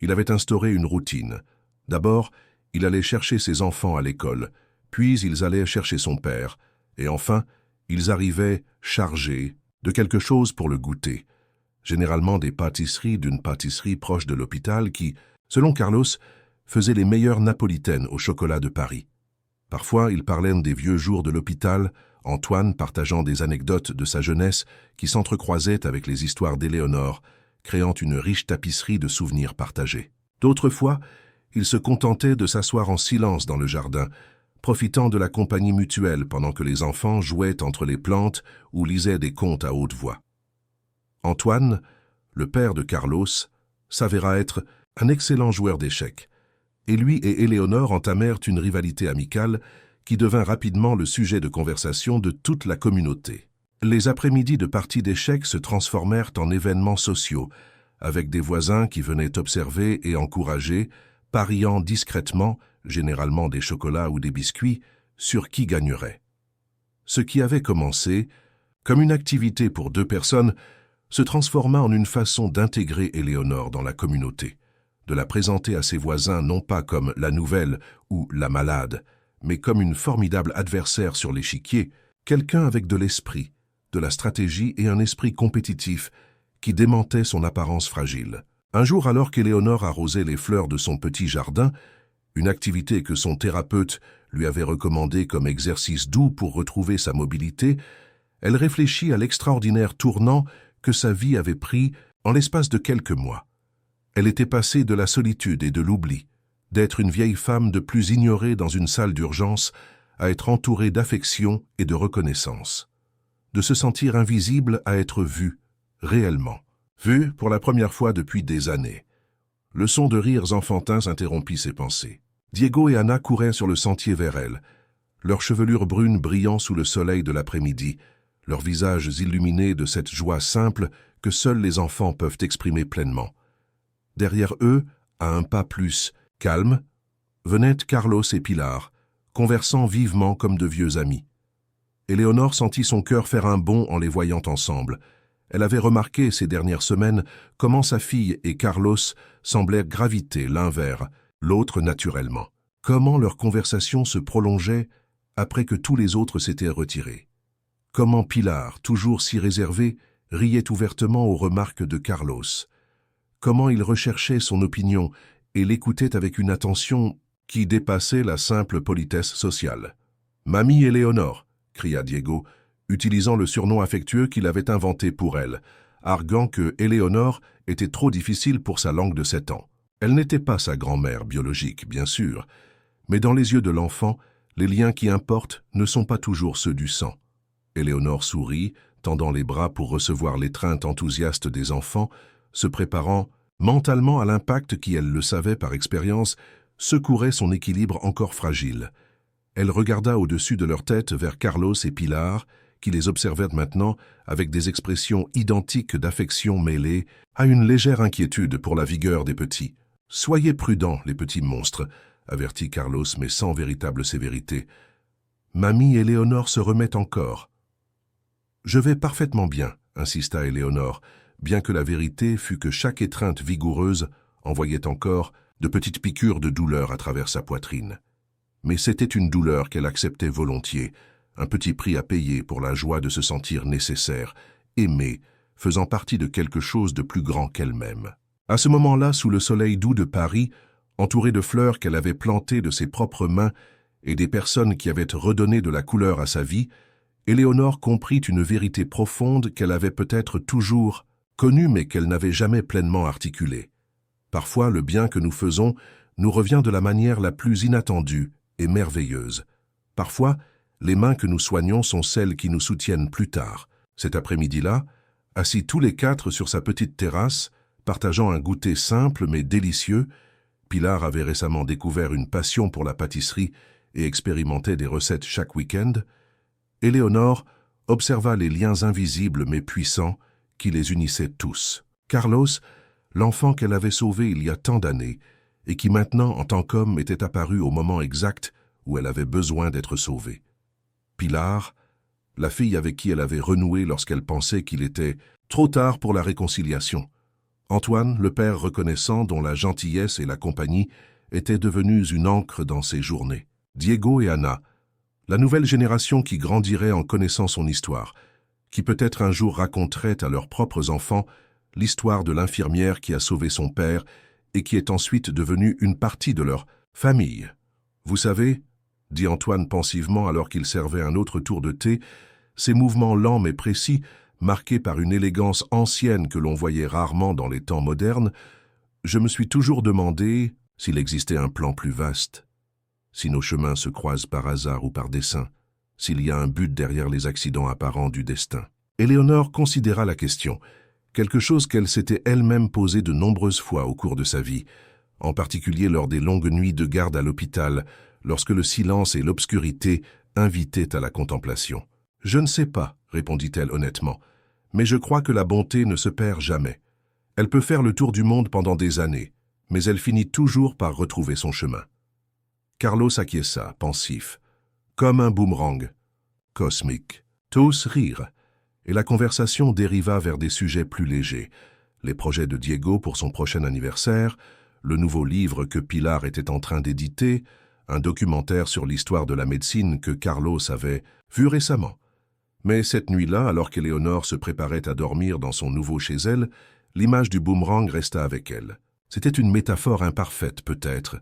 Il avait instauré une routine. D'abord, il allait chercher ses enfants à l'école, puis ils allaient chercher son père, et enfin, ils arrivaient chargés de quelque chose pour le goûter, généralement des pâtisseries d'une pâtisserie proche de l'hôpital qui, selon Carlos, faisait les meilleures napolitaines au chocolat de Paris. Parfois, ils parlaient des vieux jours de l'hôpital, Antoine partageant des anecdotes de sa jeunesse qui s'entrecroisaient avec les histoires d'Éléonore, créant une riche tapisserie de souvenirs partagés. D'autres fois, ils se contentaient de s'asseoir en silence dans le jardin, profitant de la compagnie mutuelle pendant que les enfants jouaient entre les plantes ou lisaient des contes à haute voix. Antoine, le père de Carlos, s'avéra être un excellent joueur d'échecs, et lui et Éléonore entamèrent une rivalité amicale qui devint rapidement le sujet de conversation de toute la communauté. Les après-midi de parties d'échecs se transformèrent en événements sociaux, avec des voisins qui venaient observer et encourager, pariant discrètement, généralement des chocolats ou des biscuits, sur qui gagnerait. Ce qui avait commencé comme une activité pour 2 personnes se transforma en une façon d'intégrer Éléonore dans la communauté, de la présenter à ses voisins non pas comme la nouvelle ou la malade, mais comme une formidable adversaire sur l'échiquier, quelqu'un avec de l'esprit, de la stratégie et un esprit compétitif qui démentait son apparence fragile. Un jour, alors qu'Éléonore arrosait les fleurs de son petit jardin, une activité que son thérapeute lui avait recommandée comme exercice doux pour retrouver sa mobilité, elle réfléchit à l'extraordinaire tournant que sa vie avait pris en l'espace de quelques mois. Elle était passée de la solitude et de l'oubli, d'être une vieille femme de plus ignorée dans une salle d'urgence, à être entourée d'affection et de reconnaissance. De se sentir invisible à être vue, réellement. Vue pour la première fois depuis des années. Le son de rires enfantins interrompit ses pensées. Diego et Anna couraient sur le sentier vers elle, leurs chevelures brunes brillant sous le soleil de l'après-midi, leurs visages illuminés de cette joie simple que seuls les enfants peuvent exprimer pleinement. Derrière eux, à un pas plus calme, venaient Carlos et Pilar, conversant vivement comme de vieux amis. Éléonore sentit son cœur faire un bond en les voyant ensemble. Elle avait remarqué ces dernières semaines comment sa fille et Carlos semblaient graviter l'un vers l'autre naturellement. Comment leur conversation se prolongeait après que tous les autres s'étaient retirés. Comment Pilar, toujours si réservée, riait ouvertement aux remarques de Carlos. Comment il recherchait son opinion et l'écoutait avec une attention qui dépassait la simple politesse sociale. « Mamie Éléonore !» cria Diego, utilisant le surnom affectueux qu'il avait inventé pour elle, arguant que Éléonore était trop difficile pour sa langue de 7 ans. Elle n'était pas sa grand-mère biologique, bien sûr, mais dans les yeux de l'enfant, les liens qui importent ne sont pas toujours ceux du sang. Éléonore sourit, tendant les bras pour recevoir l'étreinte enthousiaste des enfants, se préparant mentalement à l'impact qui, elle le savait par expérience, secourait son équilibre encore fragile. Elle regarda au-dessus de leur tête vers Carlos et Pilar, qui les observaient maintenant avec des expressions identiques d'affection mêlée à une légère inquiétude pour la vigueur des petits. « Soyez prudents, les petits monstres », avertit Carlos, mais sans véritable sévérité. Mamie Éléonore se remet encore. « Je vais parfaitement bien », insista Éléonore, bien que la vérité fût que chaque étreinte vigoureuse envoyait encore de petites piqûres de douleur à travers sa poitrine. Mais c'était une douleur qu'elle acceptait volontiers, un petit prix à payer pour la joie de se sentir nécessaire, aimée, faisant partie de quelque chose de plus grand qu'elle-même. À ce moment-là, sous le soleil doux de Paris, entourée de fleurs qu'elle avait plantées de ses propres mains et des personnes qui avaient redonné de la couleur à sa vie, Éléonore comprit une vérité profonde qu'elle avait peut-être toujours connue mais qu'elle n'avait jamais pleinement articulée. Parfois, le bien que nous faisons nous revient de la manière la plus inattendue et merveilleuse. Parfois, les mains que nous soignons sont celles qui nous soutiennent plus tard. Cet après-midi-là, assis tous les 4 sur sa petite terrasse, partageant un goûter simple mais délicieux, Pilar avait récemment découvert une passion pour la pâtisserie et expérimentait des recettes chaque week-end. Éléonore observa les liens invisibles mais puissants qui les unissaient tous. Carlos, l'enfant qu'elle avait sauvé il y a tant d'années, et qui maintenant, en tant qu'homme, était apparu au moment exact où elle avait besoin d'être sauvée. Pilar, la fille avec qui elle avait renoué lorsqu'elle pensait qu'il était trop tard pour la réconciliation. Antoine, le père reconnaissant dont la gentillesse et la compagnie étaient devenues une encre dans ses journées. Diego et Anna, la nouvelle génération qui grandirait en connaissant son histoire, qui peut-être un jour raconterait à leurs propres enfants l'histoire de l'infirmière qui a sauvé son père et qui est ensuite devenue une partie de leur famille. « Vous savez, » dit Antoine pensivement alors qu'il servait un autre tour de thé, ses mouvements lents mais précis, marqués par une élégance ancienne que l'on voyait rarement dans les temps modernes, je me suis toujours demandé s'il existait un plan plus vaste, si nos chemins se croisent par hasard ou par dessein, s'il y a un but derrière les accidents apparents du destin. Éléonore considéra la question, quelque chose qu'elle s'était elle-même posé de nombreuses fois au cours de sa vie, en particulier lors des longues nuits de garde à l'hôpital, lorsque le silence et l'obscurité invitaient à la contemplation. « Je ne sais pas, » répondit-elle honnêtement, « mais je crois que la bonté ne se perd jamais. Elle peut faire le tour du monde pendant des années, mais elle finit toujours par retrouver son chemin. » Carlos acquiesça, pensif, comme un boomerang cosmique. Tous rirent, et la conversation dériva vers des sujets plus légers. Les projets de Diego pour son prochain anniversaire, le nouveau livre que Pilar était en train d'éditer, un documentaire sur l'histoire de la médecine que Carlos avait vu récemment. Mais cette nuit-là, alors qu'Éléonore se préparait à dormir dans son nouveau chez elle, l'image du boomerang resta avec elle. C'était une métaphore imparfaite, peut-être,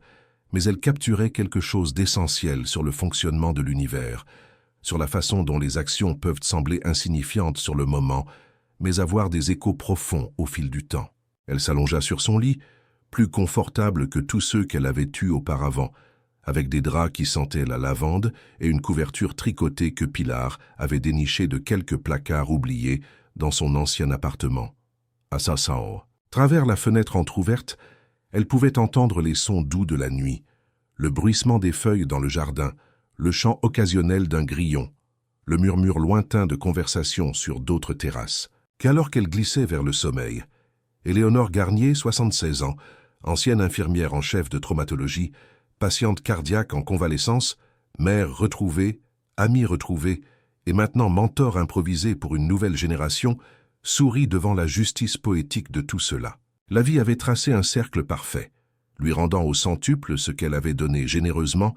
mais elle capturait quelque chose d'essentiel sur le fonctionnement de l'univers, sur la façon dont les actions peuvent sembler insignifiantes sur le moment, mais avoir des échos profonds au fil du temps. Elle s'allongea sur son lit, plus confortable que tous ceux qu'elle avait eus auparavant, avec des draps qui sentaient la lavande et une couverture tricotée que Pilar avait dénichée de quelques placards oubliés dans son ancien appartement. À Sassao, travers la fenêtre entr'ouverte, elle pouvait entendre les sons doux de la nuit, le bruissement des feuilles dans le jardin, le chant occasionnel d'un grillon, le murmure lointain de conversations sur d'autres terrasses. Qu'alors qu'elle glissait vers le sommeil, Éléonore Garnier, 76 ans, ancienne infirmière en chef de traumatologie, patiente cardiaque en convalescence, mère retrouvée, amie retrouvée, et maintenant mentor improvisé pour une nouvelle génération, sourit devant la justice poétique de tout cela. La vie avait tracé un cercle parfait, lui rendant au centuple ce qu'elle avait donné généreusement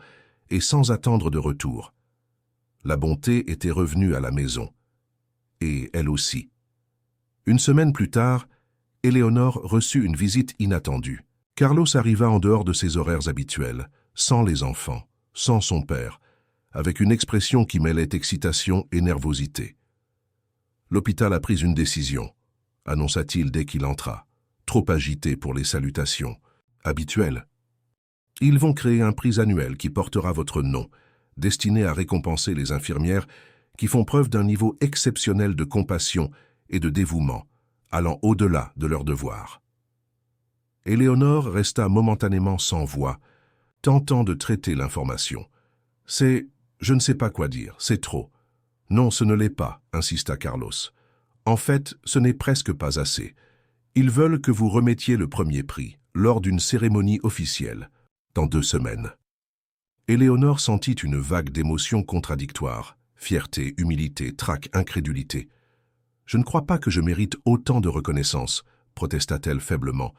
et sans attendre de retour. La bonté était revenue à la maison, et elle aussi. Une semaine plus tard, Éléonore reçut une visite inattendue. Carlos arriva en dehors de ses horaires habituels, sans les enfants, sans son père, avec une expression qui mêlait excitation et nervosité. « L'hôpital a pris une décision », annonça-t-il dès qu'il entra, trop agité pour les salutations habituelles. « Ils vont créer un prix annuel qui portera votre nom, destiné à récompenser les infirmières qui font preuve d'un niveau exceptionnel de compassion et de dévouement, allant au-delà de leurs devoirs. » Éléonore resta momentanément sans voix, tentant de traiter l'information. « Je ne sais pas quoi dire, c'est trop. »« Non, ce ne l'est pas, » insista Carlos. « En fait, ce n'est presque pas assez. Ils veulent que vous remettiez le premier prix, lors d'une cérémonie officielle, dans 2 semaines. » Éléonore sentit une vague d'émotions contradictoires, fierté, humilité, trac, incrédulité. « Je ne crois pas que je mérite autant de reconnaissance, » protesta-t-elle faiblement.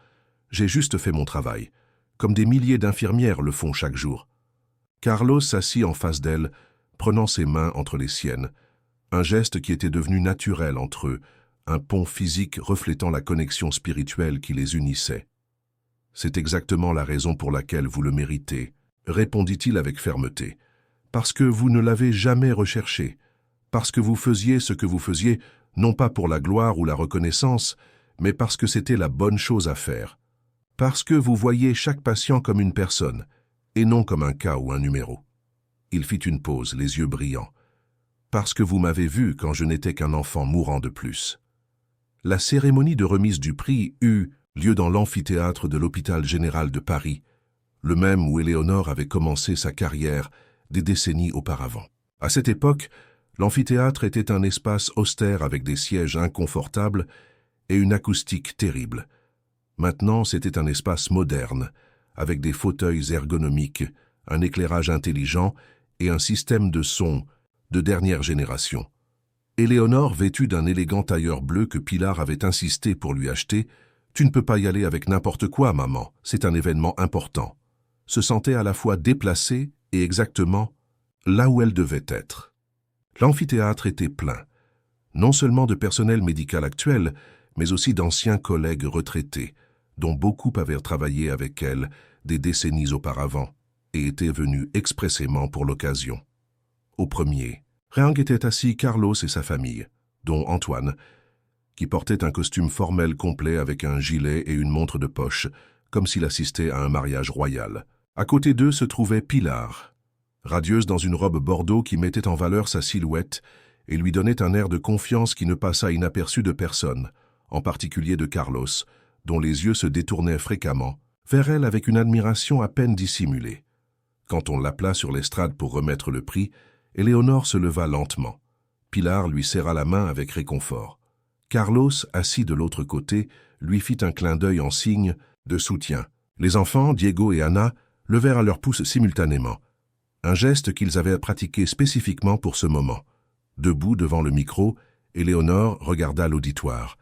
« J'ai juste fait mon travail, comme des milliers d'infirmières le font chaque jour. » Carlos s'assit en face d'elle, prenant ses mains entre les siennes, un geste qui était devenu naturel entre eux, un pont physique reflétant la connexion spirituelle qui les unissait. « C'est exactement la raison pour laquelle vous le méritez, » répondit-il avec fermeté. « Parce que vous ne l'avez jamais recherché, parce que vous faisiez ce que vous faisiez, non pas pour la gloire ou la reconnaissance, mais parce que c'était la bonne chose à faire. Parce que vous voyez chaque patient comme une personne, et non comme un cas ou un numéro. » Il fit une pause, les yeux brillants. « Parce que vous m'avez vu quand je n'étais qu'un enfant mourant de plus. » La cérémonie de remise du prix eut lieu dans l'amphithéâtre de l'hôpital général de Paris, le même où Éléonore avait commencé sa carrière des décennies auparavant. À cette époque, l'amphithéâtre était un espace austère avec des sièges inconfortables et une acoustique terrible. Maintenant, c'était un espace moderne, avec des fauteuils ergonomiques, un éclairage intelligent et un système de son de dernière génération. Éléonore, vêtue d'un élégant tailleur bleu que Pilar avait insisté pour lui acheter, « Tu ne peux pas y aller avec n'importe quoi, maman, c'est un événement important », se sentait à la fois déplacée et exactement là où elle devait être. L'amphithéâtre était plein, non seulement de personnel médical actuel, mais aussi d'anciens collègues retraités, dont beaucoup avaient travaillé avec elle des décennies auparavant et étaient venus expressément pour l'occasion. Au premier rang étaient assis Carlos et sa famille, dont Antoine, qui portait un costume formel complet avec un gilet et une montre de poche, comme s'il assistait à un mariage royal. À côté d'eux se trouvait Pilar, radieuse dans une robe bordeaux qui mettait en valeur sa silhouette et lui donnait un air de confiance qui ne passa inaperçu de personne, en particulier de Carlos, dont les yeux se détournaient fréquemment, vers elle avec une admiration à peine dissimulée. Quand on l'appela sur l'estrade pour remettre le prix, Éléonore se leva lentement. Pilar lui serra la main avec réconfort. Carlos, assis de l'autre côté, lui fit un clin d'œil en signe de soutien. Les enfants, Diego et Ana, levèrent à leur pouce simultanément, un geste qu'ils avaient pratiqué spécifiquement pour ce moment. Debout devant le micro, Éléonore regarda l'auditoire.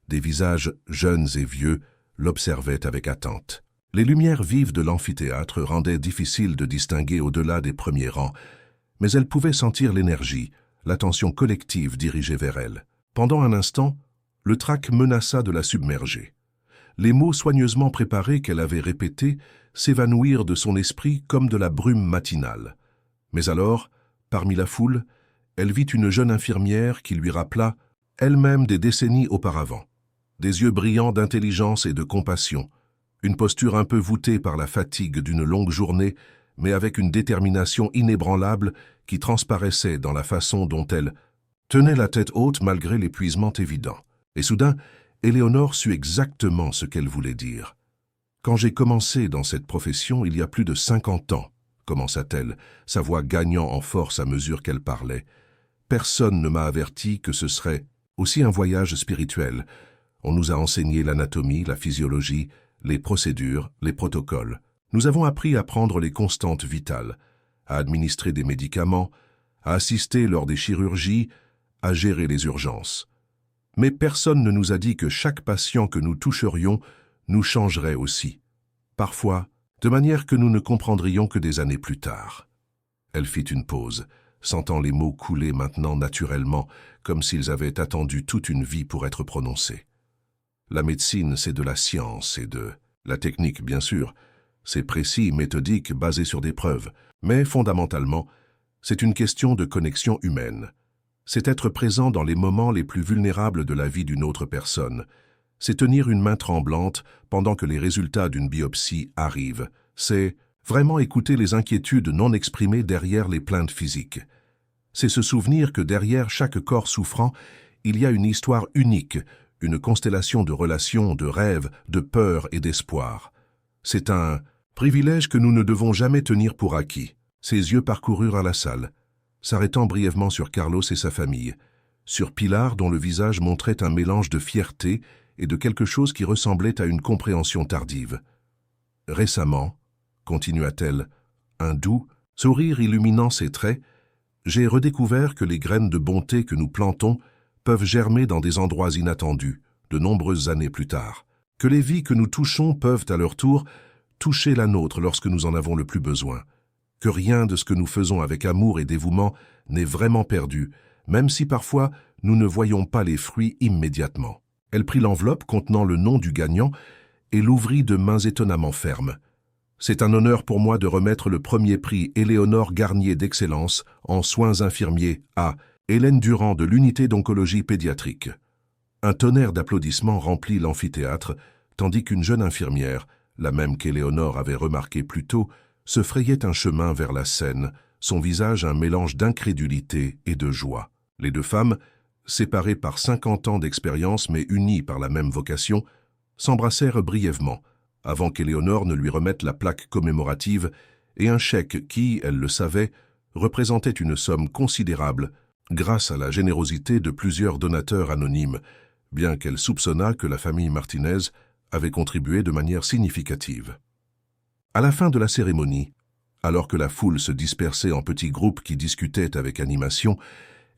Des visages jeunes et vieux l'observaient avec attente. Les lumières vives de l'amphithéâtre rendaient difficile de distinguer au-delà des premiers rangs, mais elle pouvait sentir l'énergie, l'attention collective dirigée vers elle. Pendant un instant, le trac menaça de la submerger. Les mots soigneusement préparés qu'elle avait répétés s'évanouirent de son esprit comme de la brume matinale. Mais alors, parmi la foule, elle vit une jeune infirmière qui lui rappela elle-même des décennies auparavant. Des yeux brillants d'intelligence et de compassion, une posture un peu voûtée par la fatigue d'une longue journée, mais avec une détermination inébranlable qui transparaissait dans la façon dont elle tenait la tête haute malgré l'épuisement évident. Et soudain, Éléonore sut exactement ce qu'elle voulait dire. « Quand j'ai commencé dans cette profession il y a plus de 50 ans, commença-t-elle, sa voix gagnant en force à mesure qu'elle parlait, personne ne m'a averti que ce serait aussi un voyage spirituel. On nous a enseigné l'anatomie, la physiologie, les procédures, les protocoles. Nous avons appris à prendre les constantes vitales, à administrer des médicaments, à assister lors des chirurgies, à gérer les urgences. Mais personne ne nous a dit que chaque patient que nous toucherions nous changerait aussi. Parfois, de manière que nous ne comprendrions que des années plus tard. » Elle fit une pause, sentant les mots couler maintenant naturellement, comme s'ils avaient attendu toute une vie pour être prononcés. La médecine, c'est de la science et de la technique, bien sûr. C'est précis, méthodique, basé sur des preuves. Mais fondamentalement, c'est une question de connexion humaine. C'est être présent dans les moments les plus vulnérables de la vie d'une autre personne. C'est tenir une main tremblante pendant que les résultats d'une biopsie arrivent. C'est vraiment écouter les inquiétudes non exprimées derrière les plaintes physiques. C'est se souvenir que derrière chaque corps souffrant, il y a une histoire unique, une constellation de relations, de rêves, de peurs et d'espoir. C'est un privilège que nous ne devons jamais tenir pour acquis. Ses yeux parcoururent la salle, s'arrêtant brièvement sur Carlos et sa famille, sur Pilar dont le visage montrait un mélange de fierté et de quelque chose qui ressemblait à une compréhension tardive. « Récemment, » continua-t-elle, un doux sourire illuminant ses traits, « j'ai redécouvert que les graines de bonté que nous plantons peuvent germer dans des endroits inattendus, de nombreuses années plus tard, que les vies que nous touchons peuvent à leur tour toucher la nôtre lorsque nous en avons le plus besoin, que rien de ce que nous faisons avec amour et dévouement n'est vraiment perdu, même si parfois nous ne voyons pas les fruits immédiatement. » Elle prit l'enveloppe contenant le nom du gagnant et l'ouvrit de mains étonnamment fermes. « C'est un honneur pour moi de remettre le premier prix Éléonore Garnier d'excellence en soins infirmiers à Hélène Durand de l'unité d'oncologie pédiatrique. » Un tonnerre d'applaudissements remplit l'amphithéâtre, tandis qu'une jeune infirmière, la même qu'Éléonore avait remarqué plus tôt, se frayait un chemin vers la scène, son visage un mélange d'incrédulité et de joie. Les deux femmes, séparées par 50 ans d'expérience mais unies par la même vocation, s'embrassèrent brièvement, avant qu'Éléonore ne lui remette la plaque commémorative et un chèque qui, elle le savait, représentait une somme considérable grâce à la générosité de plusieurs donateurs anonymes, bien qu'elle soupçonnât que la famille Martinez avait contribué de manière significative. À la fin de la cérémonie, alors que la foule se dispersait en petits groupes qui discutaient avec animation,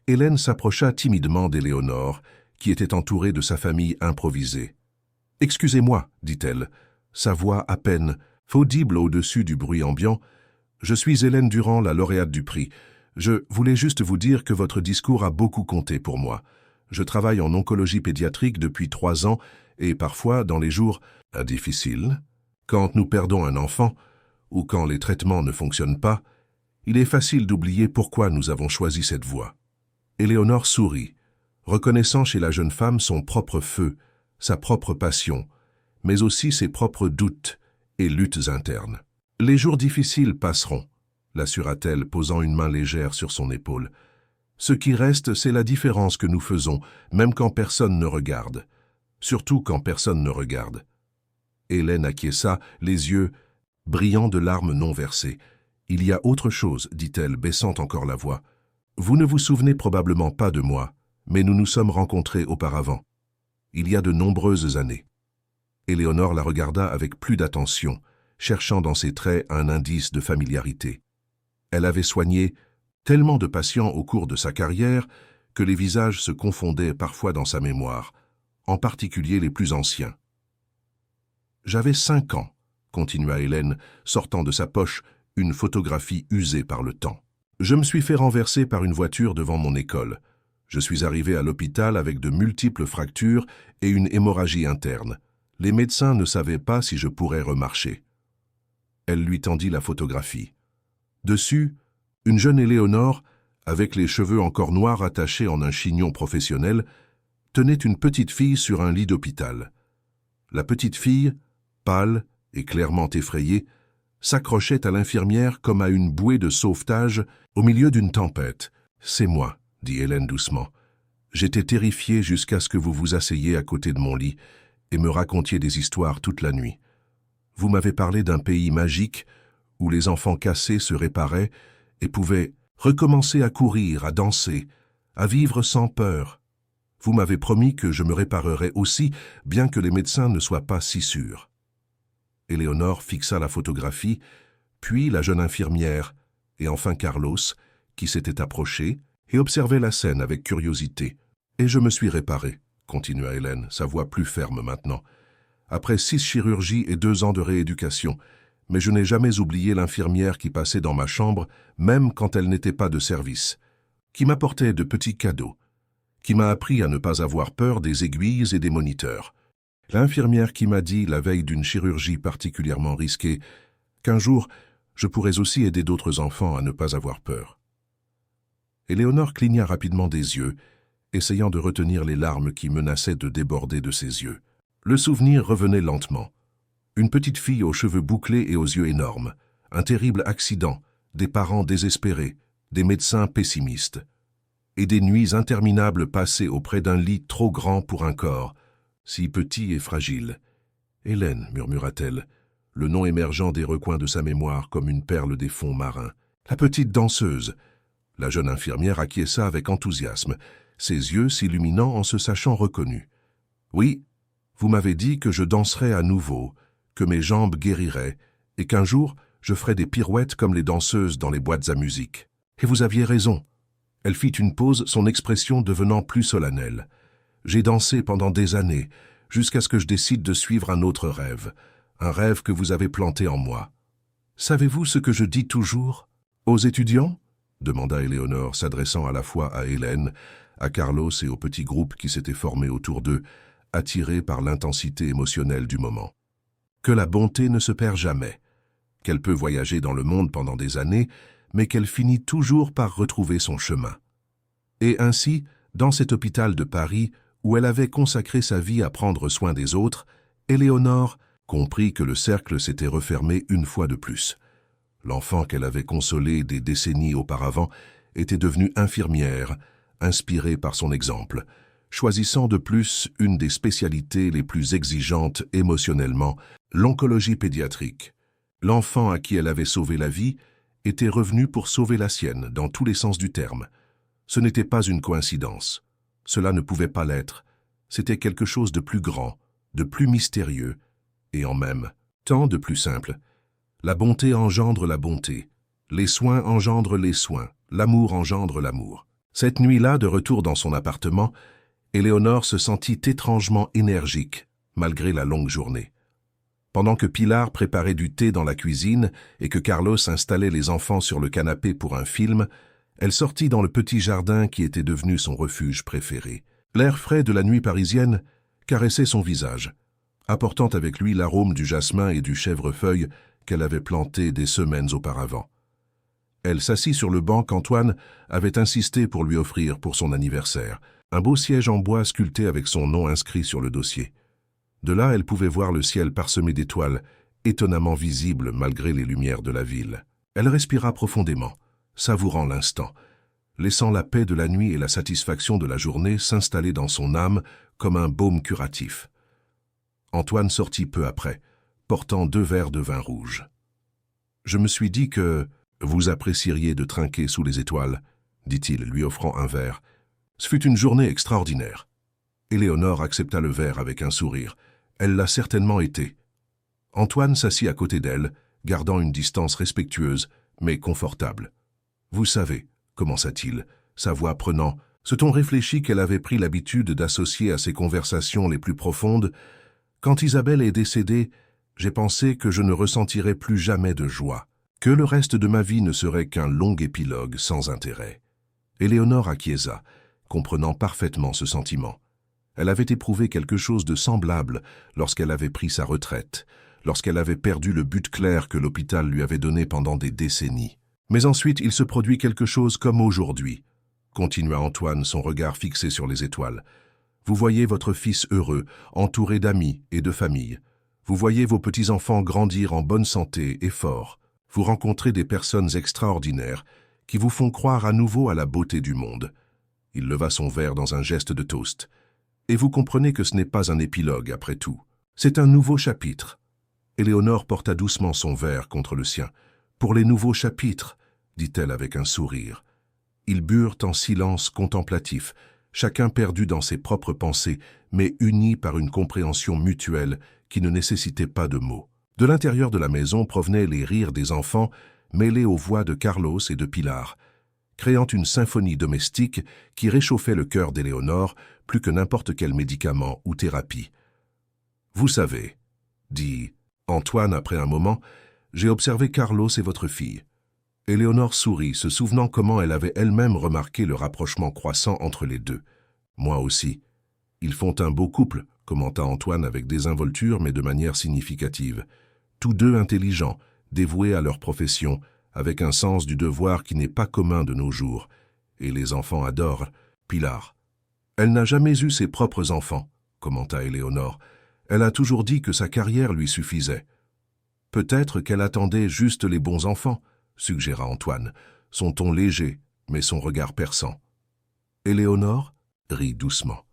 Hélène s'approcha timidement d'Éléonore, qui était entourée de sa famille improvisée. « Excusez-moi, dit-elle, sa voix à peine audible au-dessus du bruit ambiant. « Je suis Hélène Durand, la lauréate du prix. Je voulais juste vous dire que votre discours a beaucoup compté pour moi. Je travaille en oncologie pédiatrique depuis 3 ans et parfois, dans les jours difficiles, quand nous perdons un enfant ou quand les traitements ne fonctionnent pas, il est facile d'oublier pourquoi nous avons choisi cette voie. » Éléonore sourit, reconnaissant chez la jeune femme son propre feu, sa propre passion, mais aussi ses propres doutes et luttes internes. « Les jours difficiles passeront, » l'assura-t-elle, posant une main légère sur son épaule. « Ce qui reste, c'est la différence que nous faisons, même quand personne ne regarde. surtout quand personne ne regarde. Hélène acquiesça, les yeux brillants de larmes non versées. « Il y a autre chose, dit-elle, baissant encore la voix. Vous ne vous souvenez probablement pas de moi, mais nous nous sommes rencontrés auparavant. Il y a de nombreuses années. » Éléonore la regarda avec plus d'attention, cherchant dans ses traits un indice de familiarité. Elle avait soigné tellement de patients au cours de sa carrière que les visages se confondaient parfois dans sa mémoire, en particulier les plus anciens. « J'avais 5 ans, continua Hélène, sortant de sa poche une photographie usée par le temps. Je me suis fait renverser par une voiture devant mon école. Je suis arrivé à l'hôpital avec de multiples fractures et une hémorragie interne. Les médecins ne savaient pas si je pourrais remarcher. » Elle lui tendit la photographie. Dessus, une jeune Éléonore, avec les cheveux encore noirs attachés en un chignon professionnel, tenait une petite fille sur un lit d'hôpital. La petite fille, pâle et clairement effrayée, s'accrochait à l'infirmière comme à une bouée de sauvetage au milieu d'une tempête. « C'est moi, » dit Hélène doucement. « J'étais terrifiée jusqu'à ce que vous vous asseyiez à côté de mon lit et me racontiez des histoires toute la nuit. Vous m'avez parlé d'un pays magique où les enfants cassés se réparaient et pouvaient recommencer à courir, à danser, à vivre sans peur. Vous m'avez promis que je me réparerais aussi, bien que les médecins ne soient pas si sûrs. » Éléonore fixa la photographie, puis la jeune infirmière, et enfin Carlos, qui s'était approché, et observait la scène avec curiosité. « Et je me suis réparé, » continua Hélène, sa voix plus ferme maintenant. « Après 6 chirurgies et 2 ans de rééducation, mais je n'ai jamais oublié l'infirmière qui passait dans ma chambre, même quand elle n'était pas de service, qui m'apportait de petits cadeaux, qui m'a appris à ne pas avoir peur des aiguilles et des moniteurs. L'infirmière qui m'a dit, la veille d'une chirurgie particulièrement risquée, qu'un jour, je pourrais aussi aider d'autres enfants à ne pas avoir peur. » Éléonore cligna rapidement des yeux, essayant de retenir les larmes qui menaçaient de déborder de ses yeux. Le souvenir revenait lentement. Une petite fille aux cheveux bouclés et aux yeux énormes, un terrible accident, des parents désespérés, des médecins pessimistes, et des nuits interminables passées auprès d'un lit trop grand pour un corps, si petit et fragile. « Hélène, » murmura-t-elle, le nom émergeant des recoins de sa mémoire comme une perle des fonds marins. « La petite danseuse !» La jeune infirmière acquiesça avec enthousiasme, ses yeux s'illuminant en se sachant reconnue. « Oui, vous m'avez dit que je danserais à nouveau, que mes jambes guériraient, et qu'un jour, je ferais des pirouettes comme les danseuses dans les boîtes à musique. Et vous aviez raison. » Elle fit une pause, son expression devenant plus solennelle. « J'ai dansé pendant des années, jusqu'à ce que je décide de suivre un autre rêve, un rêve que vous avez planté en moi. Savez-vous ce que je dis toujours aux étudiants ?» demanda Éléonore, s'adressant à la fois à Hélène, à Carlos et au petit groupe qui s'était formé autour d'eux, attiré par l'intensité émotionnelle du moment. « Que la bonté ne se perd jamais, qu'elle peut voyager dans le monde pendant des années, mais qu'elle finit toujours par retrouver son chemin. » Et ainsi, dans cet hôpital de Paris, où elle avait consacré sa vie à prendre soin des autres, Éléonore comprit que le cercle s'était refermé une fois de plus. L'enfant qu'elle avait consolé des décennies auparavant était devenue infirmière, inspirée par son exemple, choisissant de plus une des spécialités les plus exigeantes émotionnellement, l'oncologie pédiatrique. L'enfant à qui elle avait sauvé la vie était revenu pour sauver la sienne, dans tous les sens du terme. Ce n'était pas une coïncidence. Cela ne pouvait pas l'être. C'était quelque chose de plus grand, de plus mystérieux, et en même temps de plus simple. La bonté engendre la bonté. Les soins engendrent les soins. L'amour engendre l'amour. Cette nuit-là, de retour dans son appartement, Éléonore se sentit étrangement énergique, malgré la longue journée. Pendant que Pilar préparait du thé dans la cuisine et que Carlos installait les enfants sur le canapé pour un film, elle sortit dans le petit jardin qui était devenu son refuge préféré. L'air frais de la nuit parisienne caressait son visage, apportant avec lui l'arôme du jasmin et du chèvrefeuille qu'elle avait planté des semaines auparavant. Elle s'assit sur le banc qu'Antoine avait insisté pour lui offrir pour son anniversaire, un beau siège en bois sculpté avec son nom inscrit sur le dossier. De là, elle pouvait voir le ciel parsemé d'étoiles, étonnamment visibles malgré les lumières de la ville. Elle respira profondément, savourant l'instant. laissant la paix de la nuit et la satisfaction de la journée s'installer dans son âme comme un baume curatif. Antoine sortit peu après, portant 2 verres de vin rouge. Je me suis dit que vous apprécieriez de trinquer sous les étoiles, dit-il, lui offrant un verre. Ce fut une journée extraordinaire. Éléonore accepta le verre avec un sourire. Elle l'a certainement été. Antoine s'assit à côté d'elle, gardant une distance respectueuse, mais confortable. Vous savez, commença-t-il, sa voix prenant ce ton réfléchi qu'elle avait pris l'habitude d'associer à ses conversations les plus profondes. Quand Isabelle est décédée, j'ai pensé que je ne ressentirais plus jamais de joie, que le reste de ma vie ne serait qu'un long épilogue sans intérêt. Éléonore acquiesça, comprenant parfaitement ce sentiment. Elle avait éprouvé quelque chose de semblable lorsqu'elle avait pris sa retraite, lorsqu'elle avait perdu le but clair que l'hôpital lui avait donné pendant des décennies. Mais ensuite, il se produit quelque chose comme aujourd'hui, continua Antoine, son regard fixé sur les étoiles. Vous voyez votre fils heureux, entouré d'amis et de famille. Vous voyez vos petits-enfants grandir en bonne santé et forts. Vous rencontrez des personnes extraordinaires qui vous font croire à nouveau à la beauté du monde. Il leva son verre dans un geste de toast. Et vous comprenez que ce n'est pas un épilogue après tout. C'est un nouveau chapitre. Éléonore porta doucement son verre contre le sien. Pour les nouveaux chapitres, dit-elle avec un sourire. Ils burent en silence contemplatif, chacun perdu dans ses propres pensées, mais unis par une compréhension mutuelle qui ne nécessitait pas de mots. De l'intérieur de la maison provenaient les rires des enfants, mêlés aux voix de Carlos et de Pilar, créant une symphonie domestique qui réchauffait le cœur d'Éléonore plus que n'importe quel médicament ou thérapie. « Vous savez, dit Antoine après un moment, j'ai observé Carlos et votre fille. » Éléonore sourit, se souvenant comment elle avait elle-même remarqué le rapprochement croissant entre les deux. « Moi aussi. Ils font un beau couple, » commenta Antoine avec désinvolture mais de manière significative. Tous deux intelligents, dévoués à leur profession, avec un sens du devoir qui n'est pas commun de nos jours. Et les enfants adorent Pilar. Elle n'a jamais eu ses propres enfants, commenta Éléonore. Elle a toujours dit que sa carrière lui suffisait. Peut-être qu'elle attendait juste les bons enfants, suggéra Antoine, son ton léger, mais son regard perçant. Éléonore rit doucement.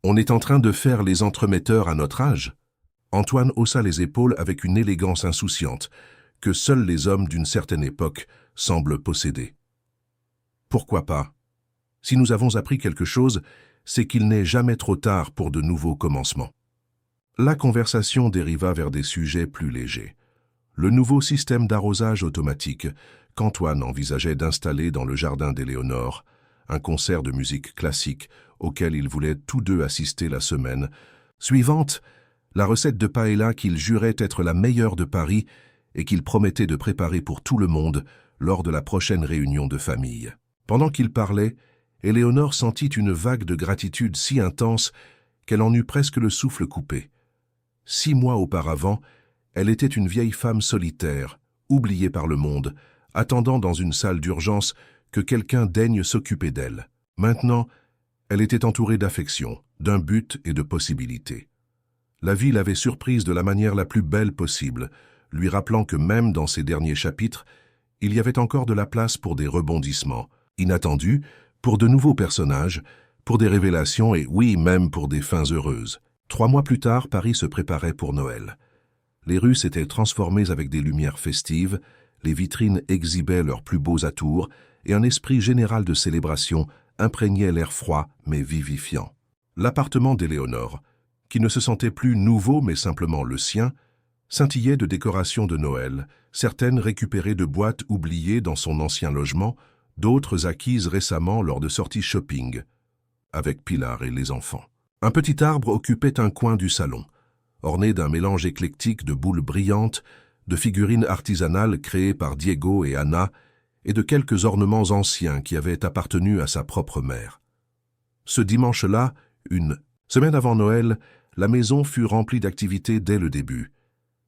On est en train de faire les entremetteurs à notre âge. Antoine haussa les épaules avec une élégance insouciante, que seuls les hommes d'une certaine époque semblent posséder. Pourquoi pas? Si nous avons appris quelque chose, c'est qu'il n'est jamais trop tard pour de nouveaux commencements. La conversation dériva vers des sujets plus légers. Le nouveau système d'arrosage automatique qu'Antoine envisageait d'installer dans le jardin d'Éléonore, un concert de musique classique auquel ils voulaient tous deux assister la semaine suivante, la recette de paella qu'il jurait être la meilleure de Paris et qu'il promettait de préparer pour tout le monde lors de la prochaine réunion de famille. Pendant qu'il parlait, Éléonore sentit une vague de gratitude si intense qu'elle en eut presque le souffle coupé. 6 mois auparavant, elle était une vieille femme solitaire, oubliée par le monde, attendant dans une salle d'urgence que quelqu'un daigne s'occuper d'elle. Maintenant, elle était entourée d'affection, d'un but et de possibilités. La vie l'avait surprise de la manière la plus belle possible, lui rappelant que même dans ses derniers chapitres, il y avait encore de la place pour des rebondissements, inattendus, pour de nouveaux personnages, pour des révélations et oui, même pour des fins heureuses. 3 mois plus tard, Paris se préparait pour Noël. Les rues s'étaient transformées avec des lumières festives, les vitrines exhibaient leurs plus beaux atours et un esprit général de célébration imprégnait l'air froid mais vivifiant. L'appartement d'Éléonore, qui ne se sentait plus nouveau mais simplement le sien, scintillait de décorations de Noël, certaines récupérées de boîtes oubliées dans son ancien logement, d'autres acquises récemment lors de sorties shopping, avec Pilar et les enfants. Un petit arbre occupait un coin du salon, orné d'un mélange éclectique de boules brillantes, de figurines artisanales créées par Diego et Anna, et de quelques ornements anciens qui avaient appartenu à sa propre mère. Ce dimanche-là, une semaine avant Noël, la maison fut remplie d'activités dès le début.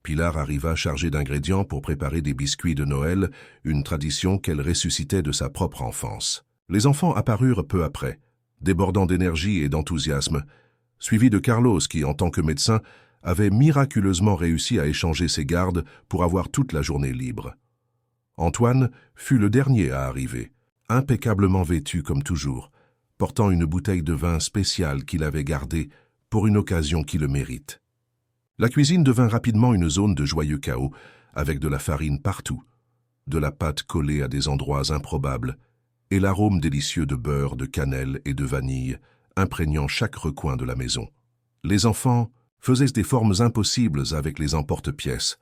Pilar arriva chargée d'ingrédients pour préparer des biscuits de Noël, une tradition qu'elle ressuscitait de sa propre enfance. Les enfants apparurent peu après, débordant d'énergie et d'enthousiasme, suivis de Carlos qui, en tant que médecin, avait miraculeusement réussi à échanger ses gardes pour avoir toute la journée libre. Antoine fut le dernier à arriver, impeccablement vêtu comme toujours, portant une bouteille de vin spéciale qu'il avait gardée pour une occasion qui le mérite. La cuisine devint rapidement une zone de joyeux chaos, avec de la farine partout, de la pâte collée à des endroits improbables, et l'arôme délicieux de beurre, de cannelle et de vanille, imprégnant chaque recoin de la maison. Les enfants faisaient des formes impossibles avec les emporte-pièces.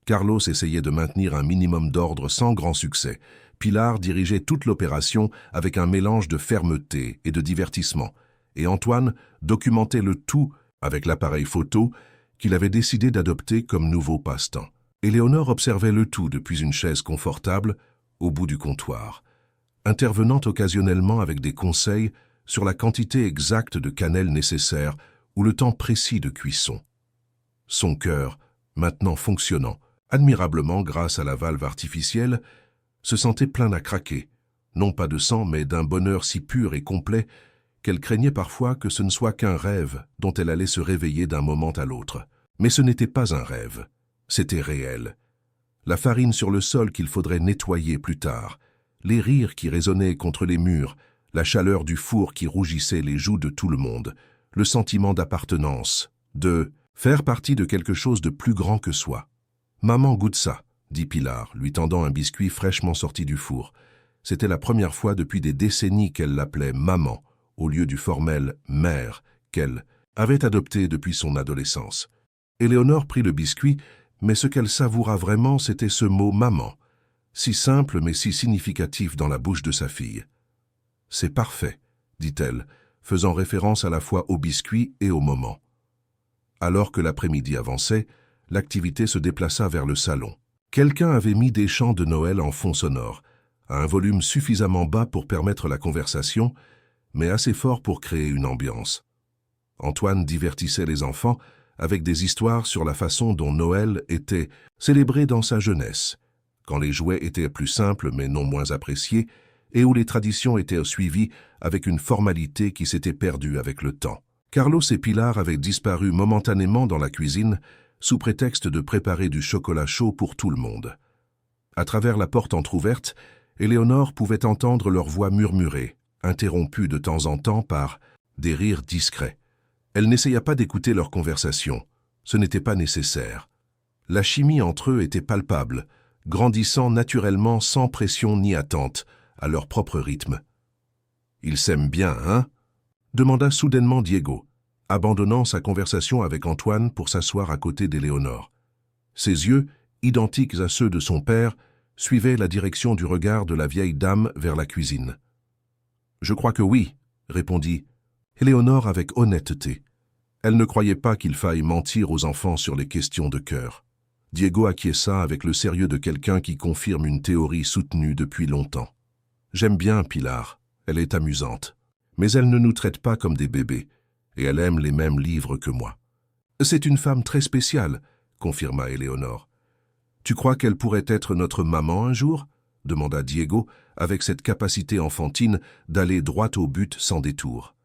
Carlos essayait de maintenir un minimum d'ordre sans grand succès. Pilar dirigeait toute l'opération avec un mélange de fermeté et de divertissement, et Antoine documentait le tout avec l'appareil photo qu'il avait décidé d'adopter comme nouveau passe-temps. Éléonore observait le tout depuis une chaise confortable au bout du comptoir, intervenant occasionnellement avec des conseils sur la quantité exacte de cannelle nécessaire ou le temps précis de cuisson. Son cœur, maintenant fonctionnant admirablement grâce à la valve artificielle, se sentait plein à craquer, non pas de sang mais d'un bonheur si pur et complet qu'elle craignait parfois que ce ne soit qu'un rêve dont elle allait se réveiller d'un moment à l'autre. Mais ce n'était pas un rêve, c'était réel. La farine sur le sol qu'il faudrait nettoyer plus tard, les rires qui résonnaient contre les murs, la chaleur du four qui rougissait les joues de tout le monde, le sentiment d'appartenance, de faire partie de quelque chose de plus grand que soi. « Maman, goûte ça », dit Pilar, lui tendant un biscuit fraîchement sorti du four. C'était la première fois depuis des décennies qu'elle l'appelait « maman », au lieu du formel « mère » qu'elle avait adopté depuis son adolescence. Éléonore prit le biscuit, mais ce qu'elle savoura vraiment, c'était ce mot « maman », si simple mais si significatif dans la bouche de sa fille. « C'est parfait », dit-elle, faisant référence à la fois au biscuit et au moment. Alors que l'après-midi avançait, l'activité se déplaça vers le salon. Quelqu'un avait mis des chants de Noël en fond sonore, à un volume suffisamment bas pour permettre la conversation, mais assez fort pour créer une ambiance. Antoine divertissait les enfants avec des histoires sur la façon dont Noël était célébré dans sa jeunesse, quand les jouets étaient plus simples mais non moins appréciés, et où les traditions étaient suivies avec une formalité qui s'était perdue avec le temps. Carlos et Pilar avaient disparu momentanément dans la cuisine, sous prétexte de préparer du chocolat chaud pour tout le monde. À travers la porte entr'ouverte, Éléonore pouvait entendre leur voix murmurer, interrompue de temps en temps par des rires discrets. Elle n'essaya pas d'écouter leur conversation, ce n'était pas nécessaire. La chimie entre eux était palpable, grandissant naturellement sans pression ni attente, à leur propre rythme. « Ils s'aiment bien, hein ?» demanda soudainement Diego, abandonnant sa conversation avec Antoine pour s'asseoir à côté d'Éléonore. Ses yeux, identiques à ceux de son père, suivaient la direction du regard de la vieille dame vers la cuisine. « Je crois que oui », répondit Éléonore avec honnêteté. Elle ne croyait pas qu'il faille mentir aux enfants sur les questions de cœur. Diego acquiesça avec le sérieux de quelqu'un qui confirme une théorie soutenue depuis longtemps. « J'aime bien Pilar, elle est amusante, mais elle ne nous traite pas comme des bébés, et elle aime les mêmes livres que moi. »« C'est une femme très spéciale, » confirma Éléonore. « Tu crois qu'elle pourrait être notre maman un jour ?» demanda Diego, avec cette capacité enfantine d'aller droit au but sans détour.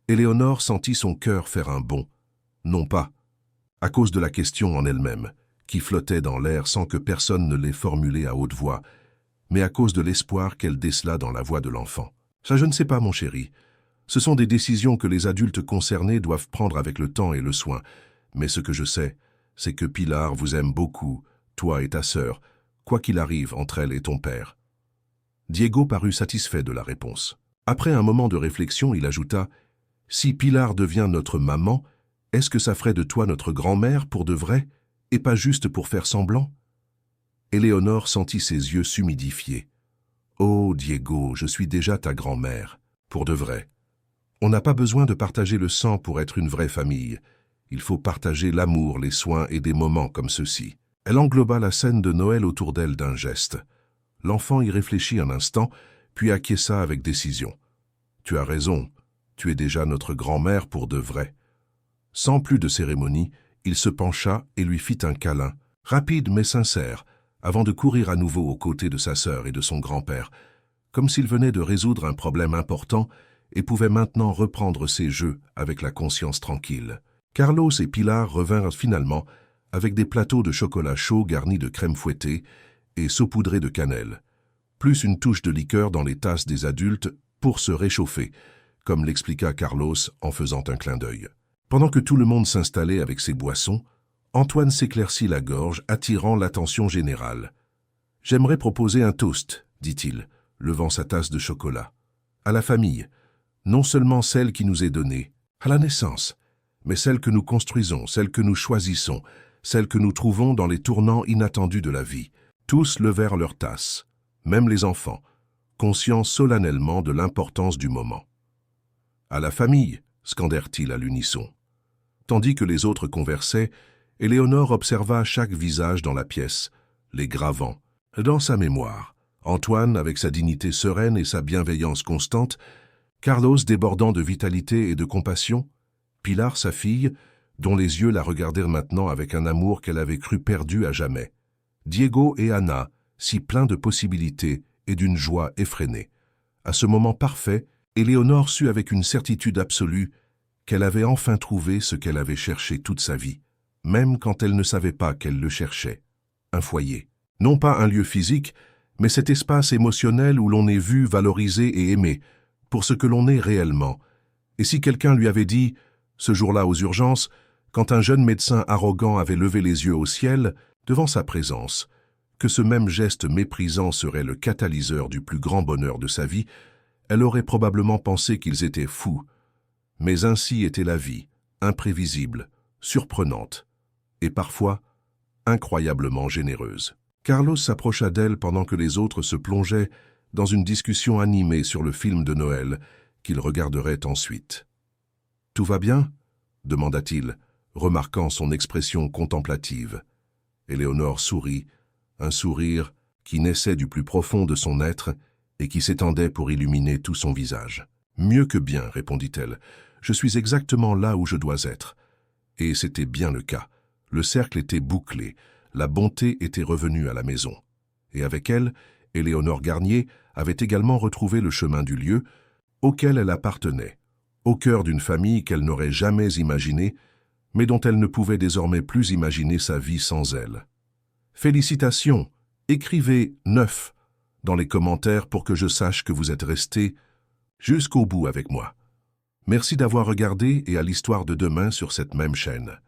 Éléonore sentit son cœur faire un bond. Non pas, à cause de la question en elle-même, qui flottait dans l'air sans que personne ne l'ait formulée à haute voix, mais à cause de l'espoir qu'elle décela dans la voix de l'enfant. « Ça, je ne sais pas, mon chéri. Ce sont des décisions que les adultes concernés doivent prendre avec le temps et le soin. Mais ce que je sais, c'est que Pilar vous aime beaucoup, toi et ta sœur, quoi qu'il arrive entre elle et ton père. » Diego parut satisfait de la réponse. Après un moment de réflexion, il ajouta « Si Pilar devient notre maman, est-ce que ça ferait de toi notre grand-mère pour de vrai, et pas juste pour faire semblant ?» Éléonore sentit ses yeux s'humidifier. « Oh, Diego, je suis déjà ta grand-mère, pour de vrai. On n'a pas besoin de partager le sang pour être une vraie famille. Il faut partager l'amour, les soins et des moments comme ceux-ci. » Elle engloba la scène de Noël autour d'elle d'un geste. L'enfant y réfléchit un instant, puis acquiesça avec décision. « Tu as raison, tu es déjà notre grand-mère pour de vrai. » Sans plus de cérémonie, il se pencha et lui fit un câlin, rapide mais sincère, avant de courir à nouveau aux côtés de sa sœur et de son grand-père, comme s'il venait de résoudre un problème important et pouvait maintenant reprendre ses jeux avec la conscience tranquille. Carlos et Pilar revinrent finalement avec des plateaux de chocolat chaud garnis de crème fouettée et saupoudrés de cannelle. plus une touche de liqueur dans les tasses des adultes pour se réchauffer, comme l'expliqua Carlos en faisant un clin d'œil. Pendant que tout le monde s'installait avec ses boissons, Antoine s'éclaircit la gorge, attirant l'attention générale. « J'aimerais proposer un toast, dit-il, levant sa tasse de chocolat. À la famille, non seulement celle qui nous est donnée, à la naissance, mais celle que nous construisons, celle que nous choisissons, celle que nous trouvons dans les tournants inattendus de la vie. » Tous levèrent leurs tasses, même les enfants, conscients solennellement de l'importance du moment. « À la famille !» scandèrent-ils à l'unisson. Tandis que les autres conversaient, Éléonore observa chaque visage dans la pièce, les gravant. Dans sa mémoire, Antoine avec sa dignité sereine et sa bienveillance constante, Carlos débordant de vitalité et de compassion, Pilar sa fille, dont les yeux la regardèrent maintenant avec un amour qu'elle avait cru perdu à jamais, Diego et Anna, si pleins de possibilités et d'une joie effrénée. À ce moment parfait, Éléonore sut avec une certitude absolue qu'elle avait enfin trouvé ce qu'elle avait cherché toute sa vie, même quand elle ne savait pas qu'elle le cherchait. Un foyer. Non pas un lieu physique, mais cet espace émotionnel où l'on est vu, valorisé et aimé, pour ce que l'on est réellement. Et si quelqu'un lui avait dit, ce jour-là aux urgences, quand un jeune médecin arrogant avait levé les yeux au ciel, devant sa présence, que ce même geste méprisant serait le catalyseur du plus grand bonheur de sa vie, elle aurait probablement pensé qu'ils étaient fous. Mais ainsi était la vie, imprévisible, surprenante, et parfois incroyablement généreuse. Carlos s'approcha d'elle pendant que les autres se plongeaient dans une discussion animée sur le film de Noël qu'ils regarderaient ensuite. « Tout va bien ?» demanda-t-il, remarquant son expression contemplative. Éléonore sourit, un sourire qui naissait du plus profond de son être et qui s'étendait pour illuminer tout son visage. « Mieux que bien, répondit-elle. Je suis exactement là où je dois être. » Et c'était bien le cas. Le cercle était bouclé, la bonté était revenue à la maison. Et avec elle, Éléonore Garnier avait également retrouvé le chemin du lieu auquel elle appartenait, au cœur d'une famille qu'elle n'aurait jamais imaginée, mais dont elle ne pouvait désormais plus imaginer sa vie sans elle. Félicitations, écrivez 9 dans les commentaires pour que je sache que vous êtes restés jusqu'au bout avec moi. Merci d'avoir regardé et à l'histoire de demain sur cette même chaîne.